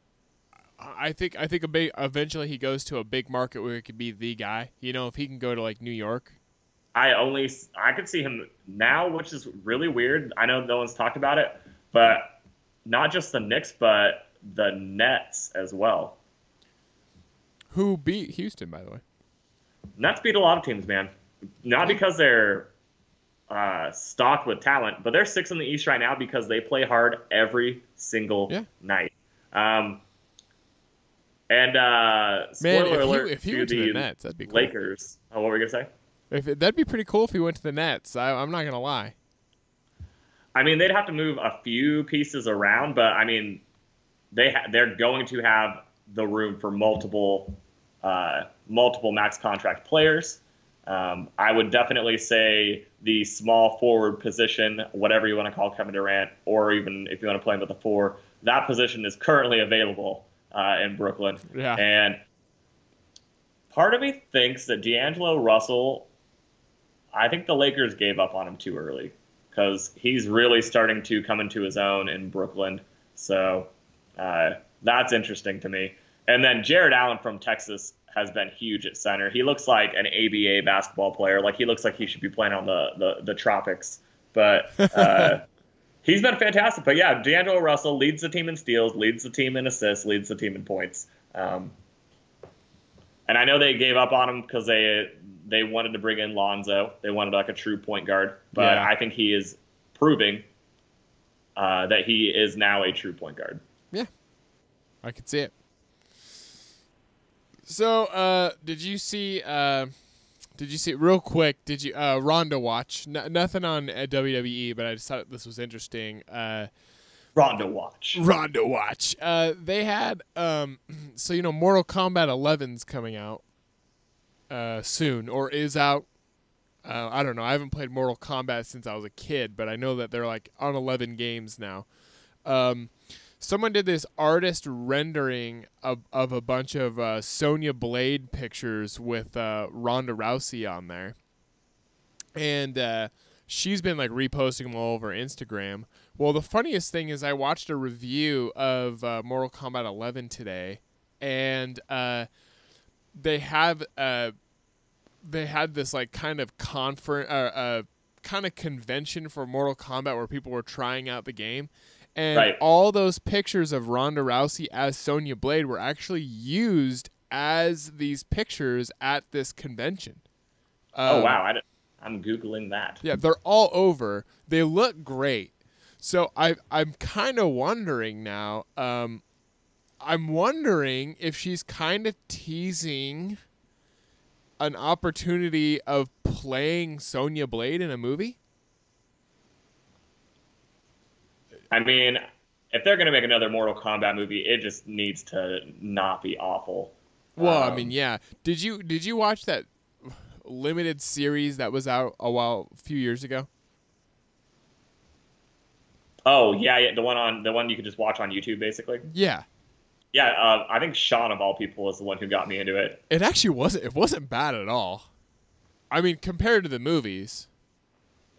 I think eventually he goes to a big market where he could be the guy. You know, if he can go to like New York. I could see him now, which is really weird. I know no one's talked about it, but not just the Knicks, but the Nets as well. Who beat Houston, by the way? Nets beat a lot of teams, man. Not because they're stocked with talent, but they're sixth in the East right now because they play hard every single night. Spoiler alert if he to went to the the Nets, that'd be cool. Lakers. Oh, what were we gonna say? That'd be pretty cool if he went to the Nets. I'm not gonna lie. I mean, they'd have to move a few pieces around, but I mean, they're going to have the room for multiple max contract players. I would definitely say the small forward position, whatever you want to call Kevin Durant, or even if you want to play him with the four, that position is currently available in Brooklyn. Yeah. And part of me thinks that D'Angelo Russell, I think the Lakers gave up on him too early because he's really starting to come into his own in Brooklyn. So that's interesting to me. And then Jared Allen from Texas has been huge at center. He looks like an ABA basketball player. Like he looks like he should be playing on the tropics. But he's been fantastic. But yeah, D'Angelo Russell leads the team in steals, leads the team in assists, leads the team in points. And I know they gave up on him because they wanted to bring in Lonzo. They wanted like a true point guard. But I think he is proving that he is now a true point guard. Yeah, I could see it. So, did you see real quick? Did you Ronda watch? Nothing on WWE, but I just thought this was interesting. Ronda watch. They had so Mortal Kombat 11's coming out soon or is out. I don't know. I haven't played Mortal Kombat since I was a kid, but I know that they're like on 11 games now. Someone did this artist rendering of a bunch of Sonya Blade pictures with Ronda Rousey on there. And she's been like reposting them all over Instagram. Well, the funniest thing is I watched a review of Mortal Kombat 11 today, and they had this like kind of kind of convention for Mortal Kombat where people were trying out the game. And all those pictures of Ronda Rousey as Sonya Blade were actually used as these pictures at this convention. Oh, wow. I'm Googling that. Yeah, they're all over. They look great. So I'm kind of wondering now, I'm wondering if she's kind of teasing an opportunity of playing Sonya Blade in a movie. I mean, if they're going to make another Mortal Kombat movie, it just needs to not be awful. Well, I mean, yeah. Did you watch that limited series that was out a few years ago? Oh, yeah, the one you could just watch on YouTube, basically. Yeah. Yeah, I think Sean of all people is the one who got me into it. It actually wasn't. It wasn't bad at all. I mean, compared to the movies.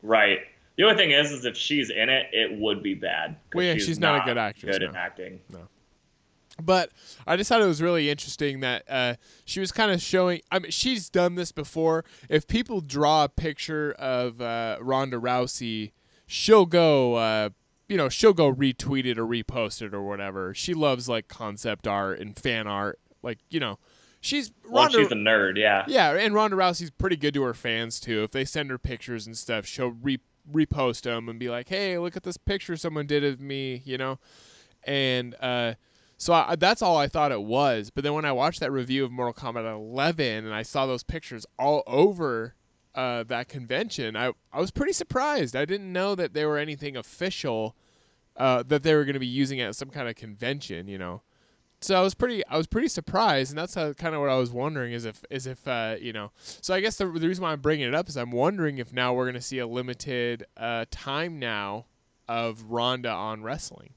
Right. The only thing is if she's in it, it would be bad. Well, yeah, she's not a good actress. Good at acting. No. But I just thought it was really interesting that she was kind of showing. I mean, she's done this before. If people draw a picture of Ronda Rousey, she'll go, she'll go retweet it or repost it or whatever. She loves like concept art and fan art, like she's a nerd, yeah. Yeah, and Ronda Rousey's pretty good to her fans too. If they send her pictures and stuff, she'll repost them and be like, "Hey, look at this picture someone did of me," And so that's all I thought it was. But then when I watched that review of Mortal Kombat 11 and I saw those pictures all over that convention, I was pretty surprised. I didn't know that there were anything official that they were going to be using at some kind of convention, So I was pretty surprised, and that's kind of what I was wondering is if So I guess the reason why I'm bringing it up is I'm wondering if now we're going to see a limited time now of Ronda on wrestling.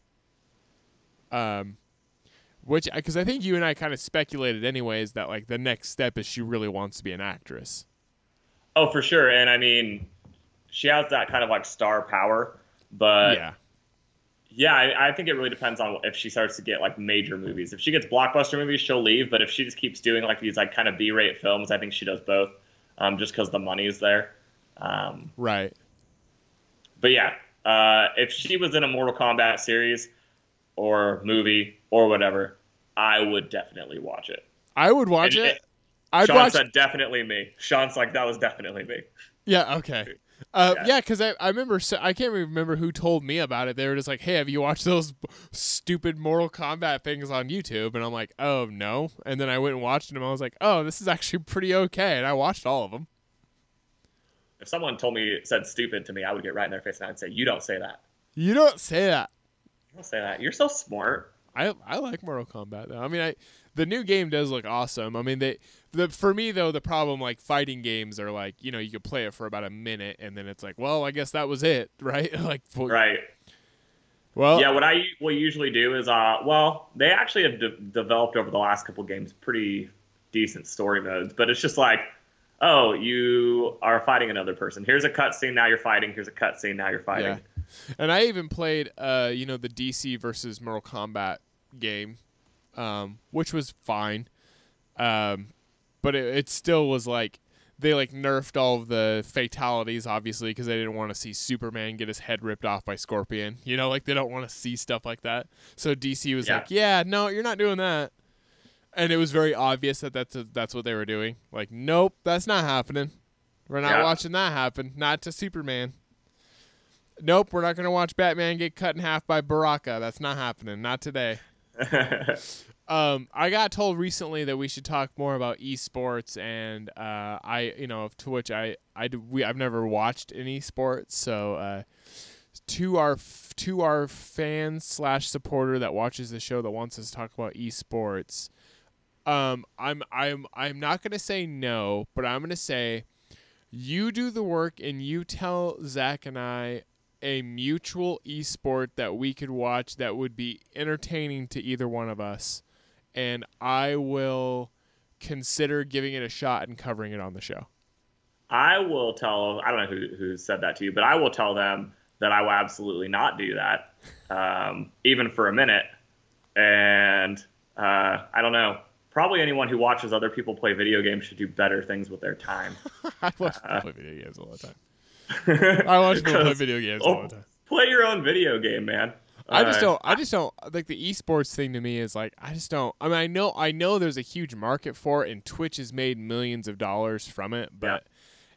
Because I think you and I kind of speculated anyways that like the next step is she really wants to be an actress. Oh, for sure, and I mean, she has that kind of like star power, but Yeah. yeah, I think it really depends on if she starts to get like major movies. If she gets blockbuster movies, she'll leave. But if she just keeps doing like these like kind of B-rate films, I think she does both, just because the money is there. Um, Right. but yeah, if she was in a Mortal Kombat series or movie or whatever, I would definitely watch it. I would watch And it. I'd Sean watch. said definitely me. Sean's like, that was definitely me. Yeah. Okay. Yeah. Yeah, because I remember I can't remember who told me about it. They were just like, "Hey, have you watched those stupid Mortal Kombat things on YouTube?" And I'm like, "Oh no!" And then I went and watched them. I was like, "Oh, this is actually pretty okay." And I watched all of them. If someone told me said stupid to me, I would get right in their face and I'd say, "You don't say that. You don't say that. You don't say that. You're so smart." I like Mortal Kombat though. I mean, the new game does look awesome. I mean, for me though, the problem like fighting games are like, you know, you could play it for about a minute and then it's like, well, I guess that was it, right? Like, Right. Well, Yeah, what I will usually do is, well, they actually have developed over the last couple games pretty decent story modes, but it's just like, oh, you are fighting another person. Here's a cutscene, now you're fighting. Here's a cutscene, now you're fighting. yeah. And I even played, you know, the DC versus Mortal Kombat game, which was fine, but it still was like they like nerfed all of the fatalities, obviously, because they didn't want to see Superman get his head ripped off by Scorpion. You know, like they don't want to see stuff like that. So DC was like, yeah, no, you're not doing that. And it was very obvious that that's what they were doing. Like, nope, that's not happening. We're not watching that happen. Not to Superman. Nope, we're not going to watch Batman get cut in half by Baraka. That's not happening. Not today. I got told recently that we should talk more about esports, and to which I've never watched an esports, so to our fan / supporter that watches the show that wants us to talk about esports, I'm not gonna say no, but I'm gonna say you do the work and you tell Zach and I a mutual esport that we could watch that would be entertaining to either one of us, and I will consider giving it a shot and covering it on the show. I will tell, I don't know who said that to you, but I will tell them that I will absolutely not do that, even for a minute. And I don't know. Probably anyone who watches other people play video games should do better things with their time. I watch people play video games all the time. I watch people play video games all the time. Play your own video game, man. I just don't like the esports thing. To me is like, I just don't. I mean, I know there's a huge market for it, and Twitch has made millions of dollars from it, but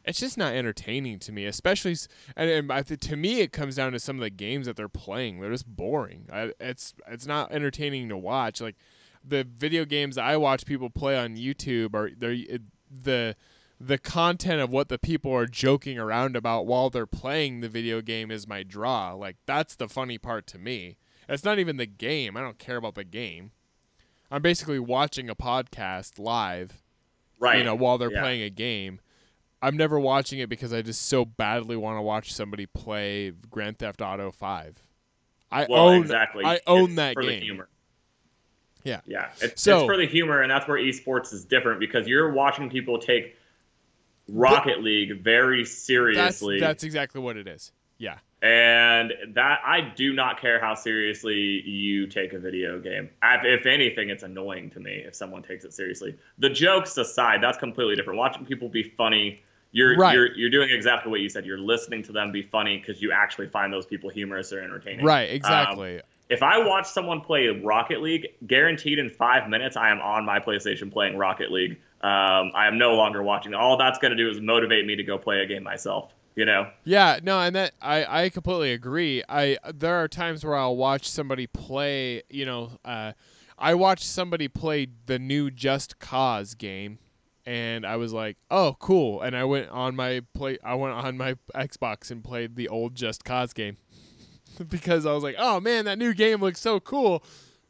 it's just not entertaining to me. Especially, and to me, it comes down to some of the games that they're playing. They're just boring. It's not entertaining to watch. Like the video games that I watch people play on YouTube are the content of what the people are joking around about while they're playing the video game is my draw. Like, that's the funny part to me. It's not even the game. I don't care about the game. I'm basically watching a podcast live, right? While they're playing a game. I'm never watching it because I just so badly want to watch somebody play Grand Theft Auto 5. I own that for game. The humor. Yeah. Yeah. It's for the humor, and that's where esports is different because you're watching people take Rocket League very seriously. That's exactly what it is. Yeah. And that I do not care how seriously you take a video game. If anything, it's annoying to me if someone takes it seriously. The jokes aside, that's completely different. Watching people be funny, you're doing exactly what you said. You're listening to them be funny because you actually find those people humorous or entertaining. Right, exactly. If I watch someone play Rocket League, guaranteed in 5 minutes, I am on my PlayStation playing Rocket League. I am no longer watching. All that's going to do is motivate me to go play a game myself. Yeah, no, and that I completely agree. There are times where I'll watch somebody play. I watched somebody play the new Just Cause game, and I was like, "Oh, cool!" And I went on my Xbox and played the old Just Cause game because I was like, "Oh man, that new game looks so cool,"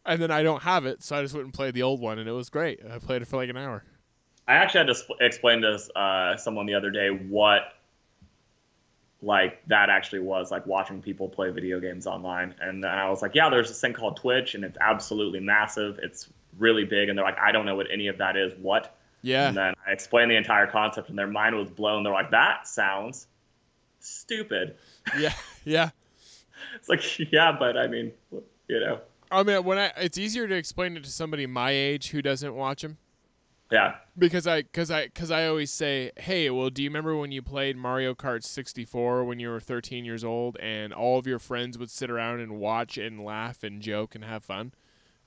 and then I don't have it, so I just went and played the old one, and it was great. I played it for like an hour. I actually had to explain to someone the other day what like that actually was, like watching people play video games online. And I was like, yeah, there's this thing called Twitch, and it's absolutely massive. It's really big. And they're like, I don't know what any of that is. What? Yeah. And then I explained the entire concept, and their mind was blown. They're like, that sounds stupid. Yeah, yeah. It's like, yeah, but I mean, you know. I mean, it's easier to explain it to somebody my age who doesn't watch them. Yeah. Because I always say, hey, well, do you remember when you played Mario Kart 64 when you were 13 years old and all of your friends would sit around and watch and laugh and joke and have fun?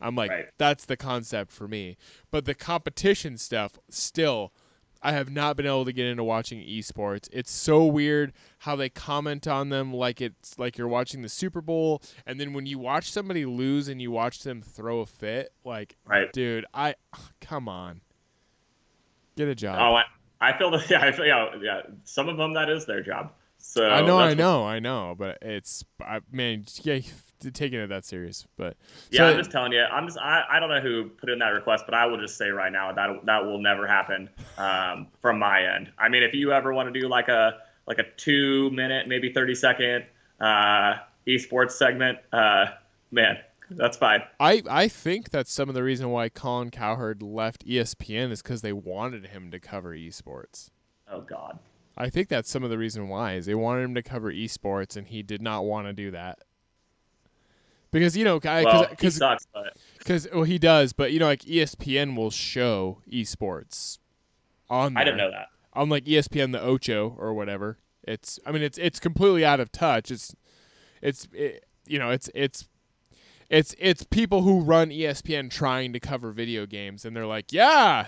I'm like, Right. that's the concept for me. But the competition stuff, still, I have not been able to get into watching esports. It's so weird how they comment on them like it's like you're watching the Super Bowl, and then when you watch somebody lose and you watch them throw a fit, like, Right. dude, come on. Get a job. Oh, I feel that. Yeah, I feel, yeah. Some of them that is their job. So I know, but man, yeah, taking it that serious. But yeah, so, I'm just telling you. I don't know who put in that request, but I will just say right now that will never happen from my end. I mean, if you ever want to do like a 2-minute, maybe 30-second esports segment, man, that's fine. I think that's some of the reason why Colin Cowherd left ESPN is because they wanted him to cover esports. Oh God. I think that's some of the reason why is they wanted him to cover esports and he did not want to do that. Because he sucks, but he does, but like ESPN will show esports on there. I didn't know that. On like ESPN the Ocho or whatever. It's completely out of touch. It's people who run ESPN trying to cover video games, and they're like, yeah,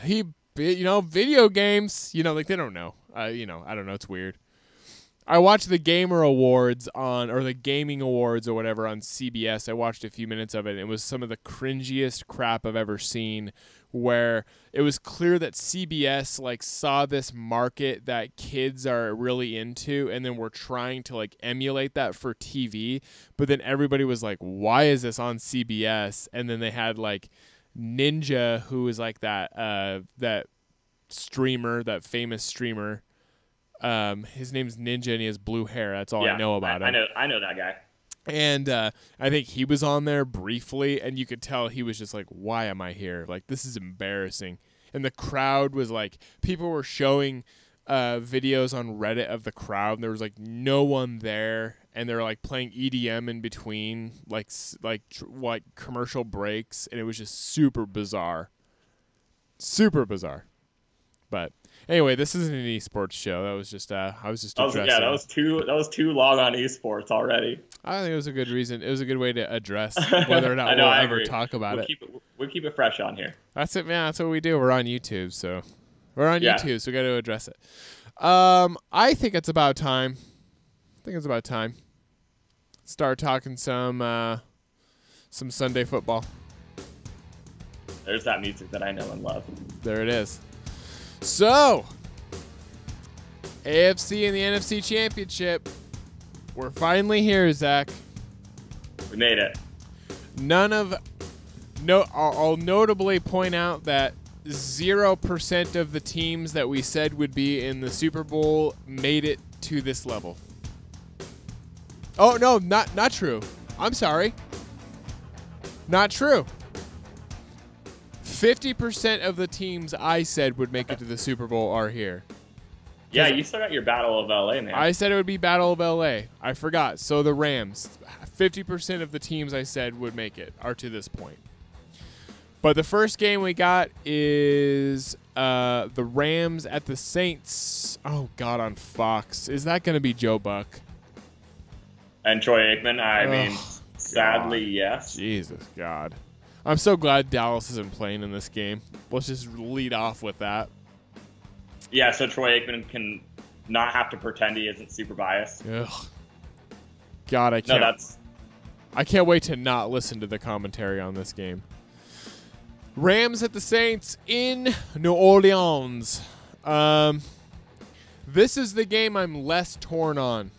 video games, like they don't know. I don't know. It's weird. I watched the Gamer Awards or the Gaming Awards or whatever on CBS. I watched a few minutes of it, and it was some of the cringiest crap I've ever seen, where it was clear that CBS saw this market that kids are really into, and then were trying to emulate that for TV. But then everybody was like, "Why is this on CBS?" And then they had Ninja, who is that streamer, that famous streamer. His name's Ninja and he has blue hair. That's all I know about him. I know that guy. And I think he was on there briefly, and you could tell he was just like, why am I here? This is embarrassing. And the crowd was people were showing videos on Reddit of the crowd, and there was no one there, and they were playing EDM in between, like commercial breaks, and it was just super bizarre. Super bizarre. But anyway, this isn't an esports show. That was just I was just addressing. That was too long on esports already. I think it was a good reason. It was a good way to address whether or not we'll ever talk about it. We'll keep it fresh on here. That's it, man. That's what we do. We're on YouTube, so we got to address it. I think it's about time. Start talking some Sunday football. There's that music that I know and love. There it is. So, AFC and the NFC Championship. We're finally here, Zach. We made it. I'll notably point out that 0% of the teams that we said would be in the Super Bowl made it to this level. Oh, no, not true. I'm sorry. Not true. 50% of the teams I said would make it to the Super Bowl are here. Yeah, you still got your Battle of LA, man. I said it would be Battle of LA. I forgot. So the Rams, 50% of the teams I said would make it are to this point. But the first game we got is the Rams at the Saints. Oh, God, on Fox. Is that going to be Joe Buck? And Troy Aikman? I mean, sadly, yes. Jesus, God. I'm so glad Dallas isn't playing in this game. Let's just lead off with that. Yeah, so Troy Aikman can not have to pretend he isn't super biased. Ugh. God, I can't. No, I can't wait to not listen to the commentary on this game. Rams at the Saints in New Orleans. This is the game I'm less torn on.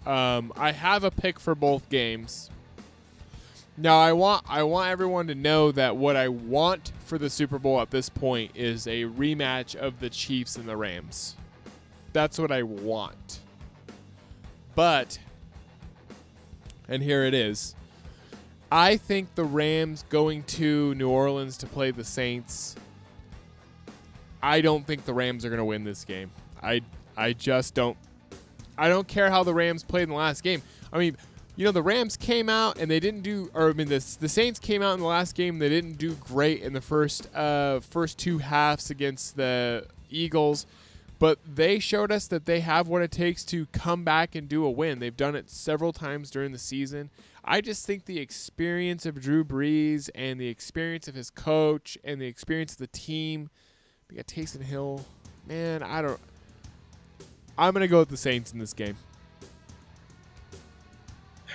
I have a pick for both games. Now, I want everyone to know that what I want for the Super Bowl at this point is a rematch of the Chiefs and the Rams. That's what I want. But, and here it is, I think the Rams going to New Orleans to play the Saints, I don't think the Rams are going to win this game. I just don't. I don't care how the Rams played in the last game. I mean, the Rams came out and they didn't do, or I mean, the Saints came out in the last game. They didn't do great in the first two halves against the Eagles, but they showed us that they have what it takes to come back and do a win. They've done it several times during the season. I just think the experience of Drew Brees and the experience of his coach and the experience of the team. We got Taysom Hill. Man, I'm going to go with the Saints in this game.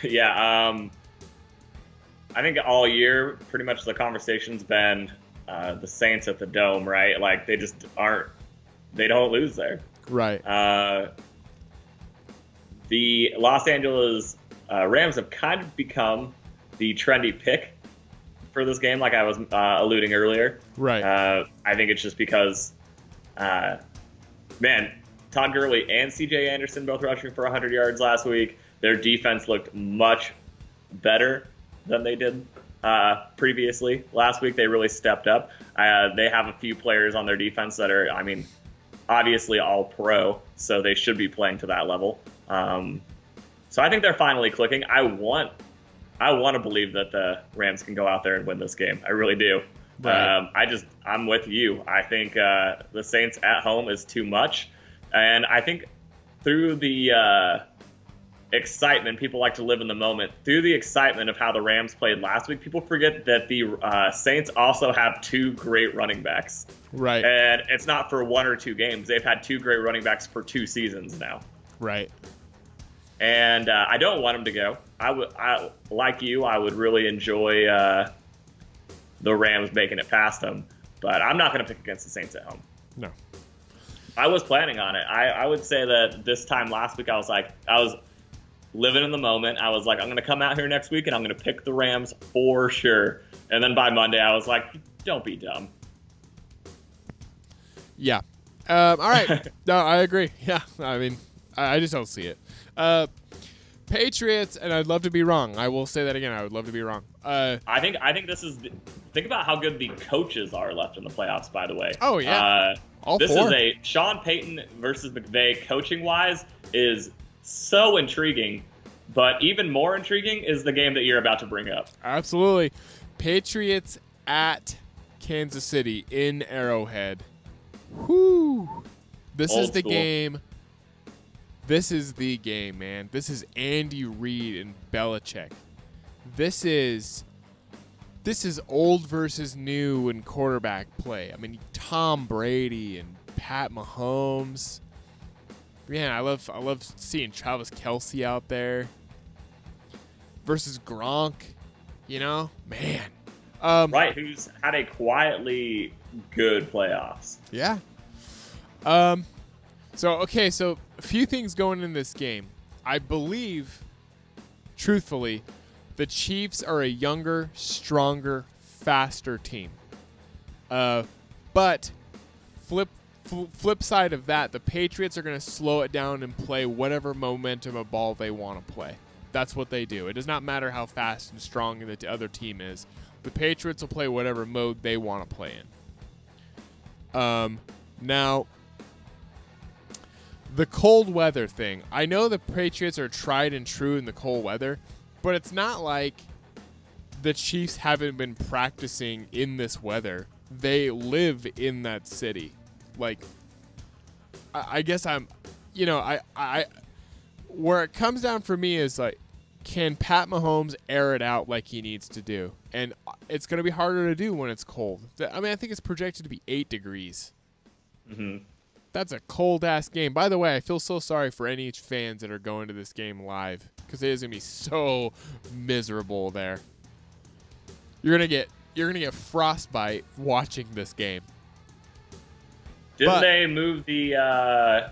Yeah, I think all year, pretty much the conversation's been the Saints at the Dome, right? Like, they just they don't lose there. Right. The Los Angeles Rams have kind of become the trendy pick for this game, like I was alluding earlier. Right. I think it's just because, man, Todd Gurley and C.J. Anderson both rushing for 100 yards last week. Their defense looked much better than they did previously. Last week, they really stepped up. They have a few players on their defense that are, I mean, obviously all pro, so they should be playing to that level. So I think they're finally clicking. I want to believe that the Rams can go out there and win this game. I really do. Right. I'm with you. I think the Saints at home is too much. And I think through the excitement, people like to live in the moment. Through the excitement of how the Rams played last week, people forget that the Saints also have two great running backs. Right. And it's not for 1 or 2 games. They've had 2 great running backs for 2 seasons now. Right. And I don't want them to go. I like you, I would really enjoy the Rams making it past them. But I'm not going to pick against the Saints at home. No. I was planning on it. I would say that this time last week, I was living in the moment. I was like, I'm going to come out here next week and I'm going to pick the Rams for sure. And then by Monday, I was like, don't be dumb. Yeah. All right. No, I agree. Yeah. I mean, I just don't see it. Patriots, and I'd love to be wrong. I will say that again. I would love to be wrong. I think this is. Think about how good the coaches are left in the playoffs. By the way. Oh yeah. This is a Sean Payton versus McVay coaching wise is so intriguing, but even more intriguing is the game that you're about to bring up. Absolutely. Patriots at Kansas City in Arrowhead. Whoo! This is the game. This is the game, man. This is Andy Reid and Belichick. This is old versus new in quarterback play. I mean, Tom Brady and Pat Mahomes. Man, I love seeing Travis Kelce out there versus Gronk. Man. Right, who's had a quietly good playoffs. Yeah. So a few things going in this game. I believe, truthfully, the Chiefs are a younger, stronger, faster team. But flip side of that, the Patriots are going to slow it down and play whatever momentum of ball they want to play. That's what they do. It does not matter how fast and strong the other team is. The Patriots will play whatever mode they want to play in. Now, the cold weather thing. I know the Patriots are tried and true in the cold weather, but it's not like the Chiefs haven't been practicing in this weather. They live in that city. Like, I guess I'm, where it comes down for me is like, can Pat Mahomes air it out like he needs to do? And it's going to be harder to do when it's cold. I mean, I think it's projected to be 8 degrees. Mm-hmm. That's a cold-ass game. By the way, I feel so sorry for any fans that are going to this game live because it is going to be so miserable there. You're going to get frostbite watching this game. Didn't they move the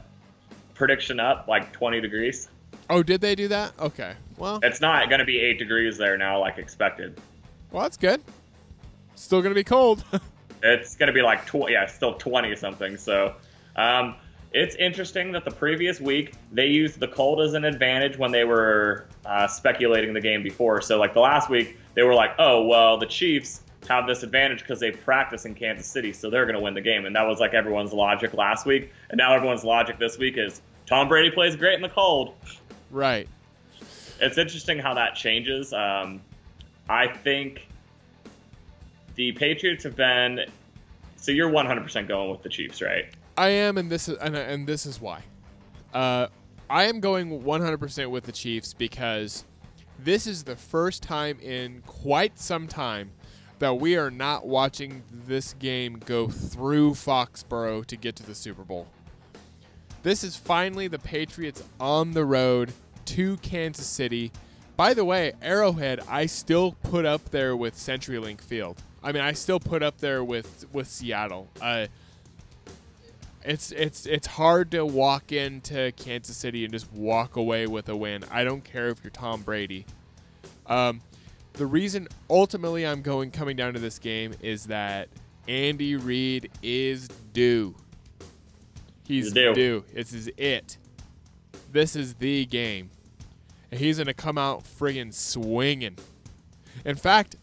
prediction up like 20 degrees? Oh, did they do that? Okay. Well, it's not going to be 8 degrees there now like expected. Well, that's good. Still going to be cold. It's going to be like still 20 something. So it's interesting that the previous week they used the cold as an advantage when they were speculating the game before. So like the last week they were like, oh, well, the Chiefs have this advantage because they practice in Kansas City, so they're going to win the game. And that was like everyone's logic last week. And now everyone's logic this week is Tom Brady plays great in the cold. Right. It's interesting how that changes. I think the Patriots have been. So you're 100% going with the Chiefs, right? I am, and this is why. I am going 100% with the Chiefs because this is the first time in quite some time that we are not watching this game go through Foxborough to get to the Super Bowl. This is finally the Patriots on the road to Kansas City. By the way, Arrowhead, I still put up there with CenturyLink Field. I mean, I still put up there with Seattle. It's hard to walk into Kansas City and just walk away with a win. I don't care if you're Tom Brady. The reason ultimately I'm coming down to this game is that Andy Reid is due. He's due. This is it. This is the game. And he's going to come out friggin' swinging. In fact,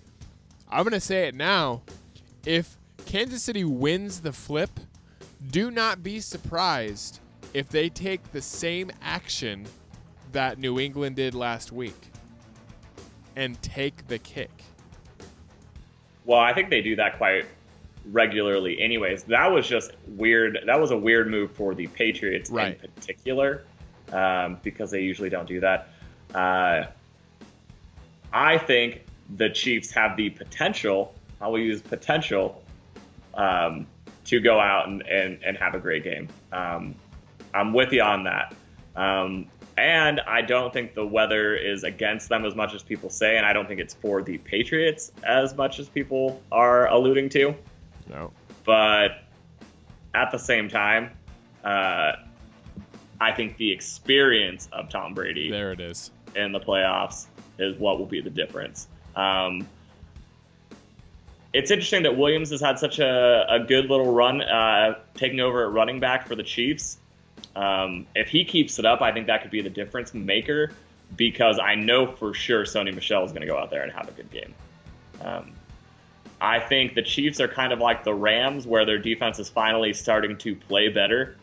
I'm going to say it now. If Kansas City wins the flip, do not be surprised if they take the same action that New England did last week and take the kick. Well, I think they do that quite regularly anyways. That was just weird. That was a weird move for the Patriots in particular, because they usually don't do that. I think the Chiefs have the potential, I will use potential, to go out and have a great game. I'm with you on that. And I don't think the weather is against them as much as people say, and I don't think it's for the Patriots as much as people are alluding to. No. But at the same time, I think the experience of Tom Brady there it is in the playoffs is what will be the difference. It's interesting that Williams has had such a good little run taking over at running back for the Chiefs. If he keeps it up, I think that could be the difference maker, because I know for sure Sony Michel is going to go out there and have a good game. I think the Chiefs are kind of like the Rams, where their defense is finally starting to play better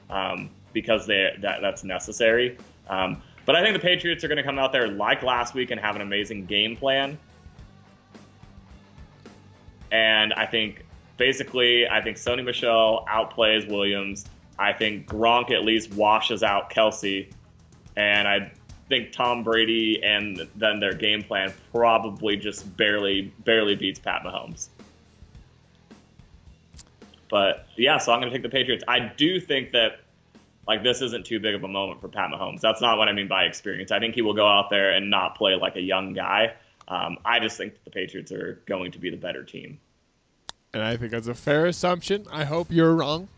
because that's necessary. But I think the Patriots are going to come out there like last week and have an amazing game plan. And I think Sony Michel outplays Williams. I think Gronk at least washes out Kelsey. And I think Tom Brady and then their game plan probably just barely beats Pat Mahomes. But yeah, so I'm going to take the Patriots. I do think that this isn't too big of a moment for Pat Mahomes. That's not what I mean by experience. I think he will go out there and not play like a young guy. I just think that the Patriots are going to be the better team. And I think that's a fair assumption. I hope you're wrong.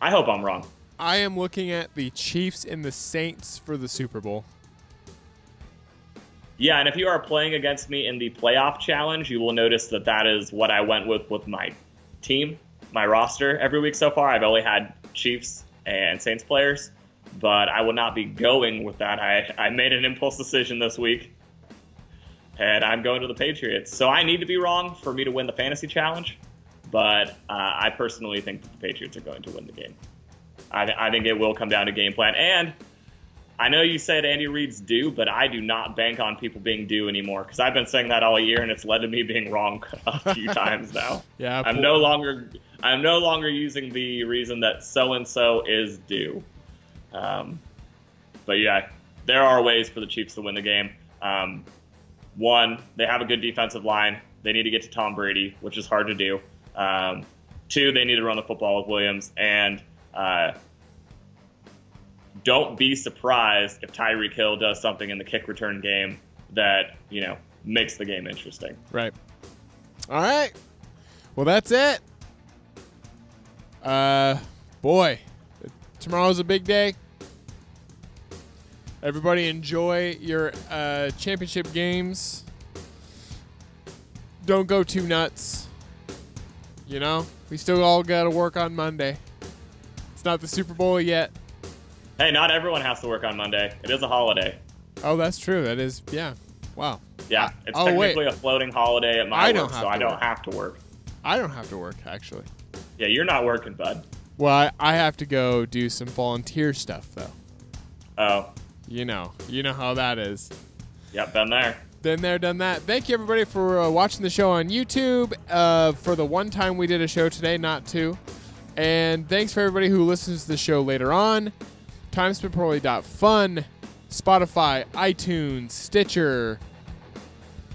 I hope I'm wrong. I am looking at the Chiefs and the Saints for the Super Bowl. Yeah, and if you are playing against me in the playoff challenge, you will notice that is what I went with my team, my roster every week so far. I've only had Chiefs and Saints players, but I will not be going with that. I made an impulse decision this week, and I'm going to the Patriots. So I need to be wrong for me to win the fantasy challenge, but I personally think that the Patriots are going to win the game. I think it will come down to game plan. And I know you said Andy Reid's due, but I do not bank on people being due anymore, because I've been saying that all year, and it's led to me being wrong a few times now. Yeah, I'm no longer using the reason that so-and-so is due. But yeah, there are ways for the Chiefs to win the game. One, they have a good defensive line. They need to get to Tom Brady, which is hard to do. Two, they need to run the football with Williams. And don't be surprised if Tyreek Hill does something in the kick return game that, makes the game interesting. Right. All right. Well, that's it. Boy, tomorrow's a big day. Everybody enjoy your championship games. Don't go too nuts. We still all got to work on Monday. It's not the Super Bowl yet. Hey, not everyone has to work on Monday. It is a holiday. Oh, that's true. That is, yeah. Wow. Yeah, it's oh, technically wait. a floating holiday at my I work, don't have so to I don't work. have to work. I don't have to work, actually. Yeah, you're not working, bud. Well, I have to go do some volunteer stuff, though. Oh. You know how that is. Yep, been there. Been there, done that. Thank you, everybody, for watching the show on YouTube. For the one time we did a show today, not two. And thanks for everybody who listens to the show later on. TimespentPoorly.fun, Spotify, iTunes, Stitcher,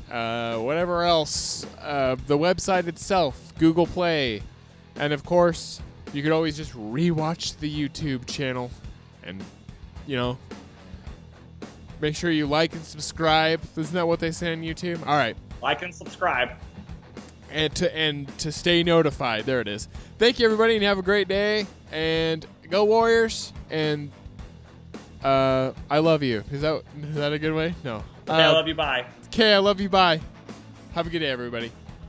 whatever else. The website itself, Google Play. And, of course, you could always just rewatch the YouTube channel. And, make sure you like and subscribe. Isn't that what they say on YouTube? All right. Like and subscribe. And to stay notified. There it is. Thank you, everybody, and have a great day. And go Warriors. And I love you. Is that a good way? No. Okay, I love you. Bye. Okay, I love you. Bye. Have a good day, everybody.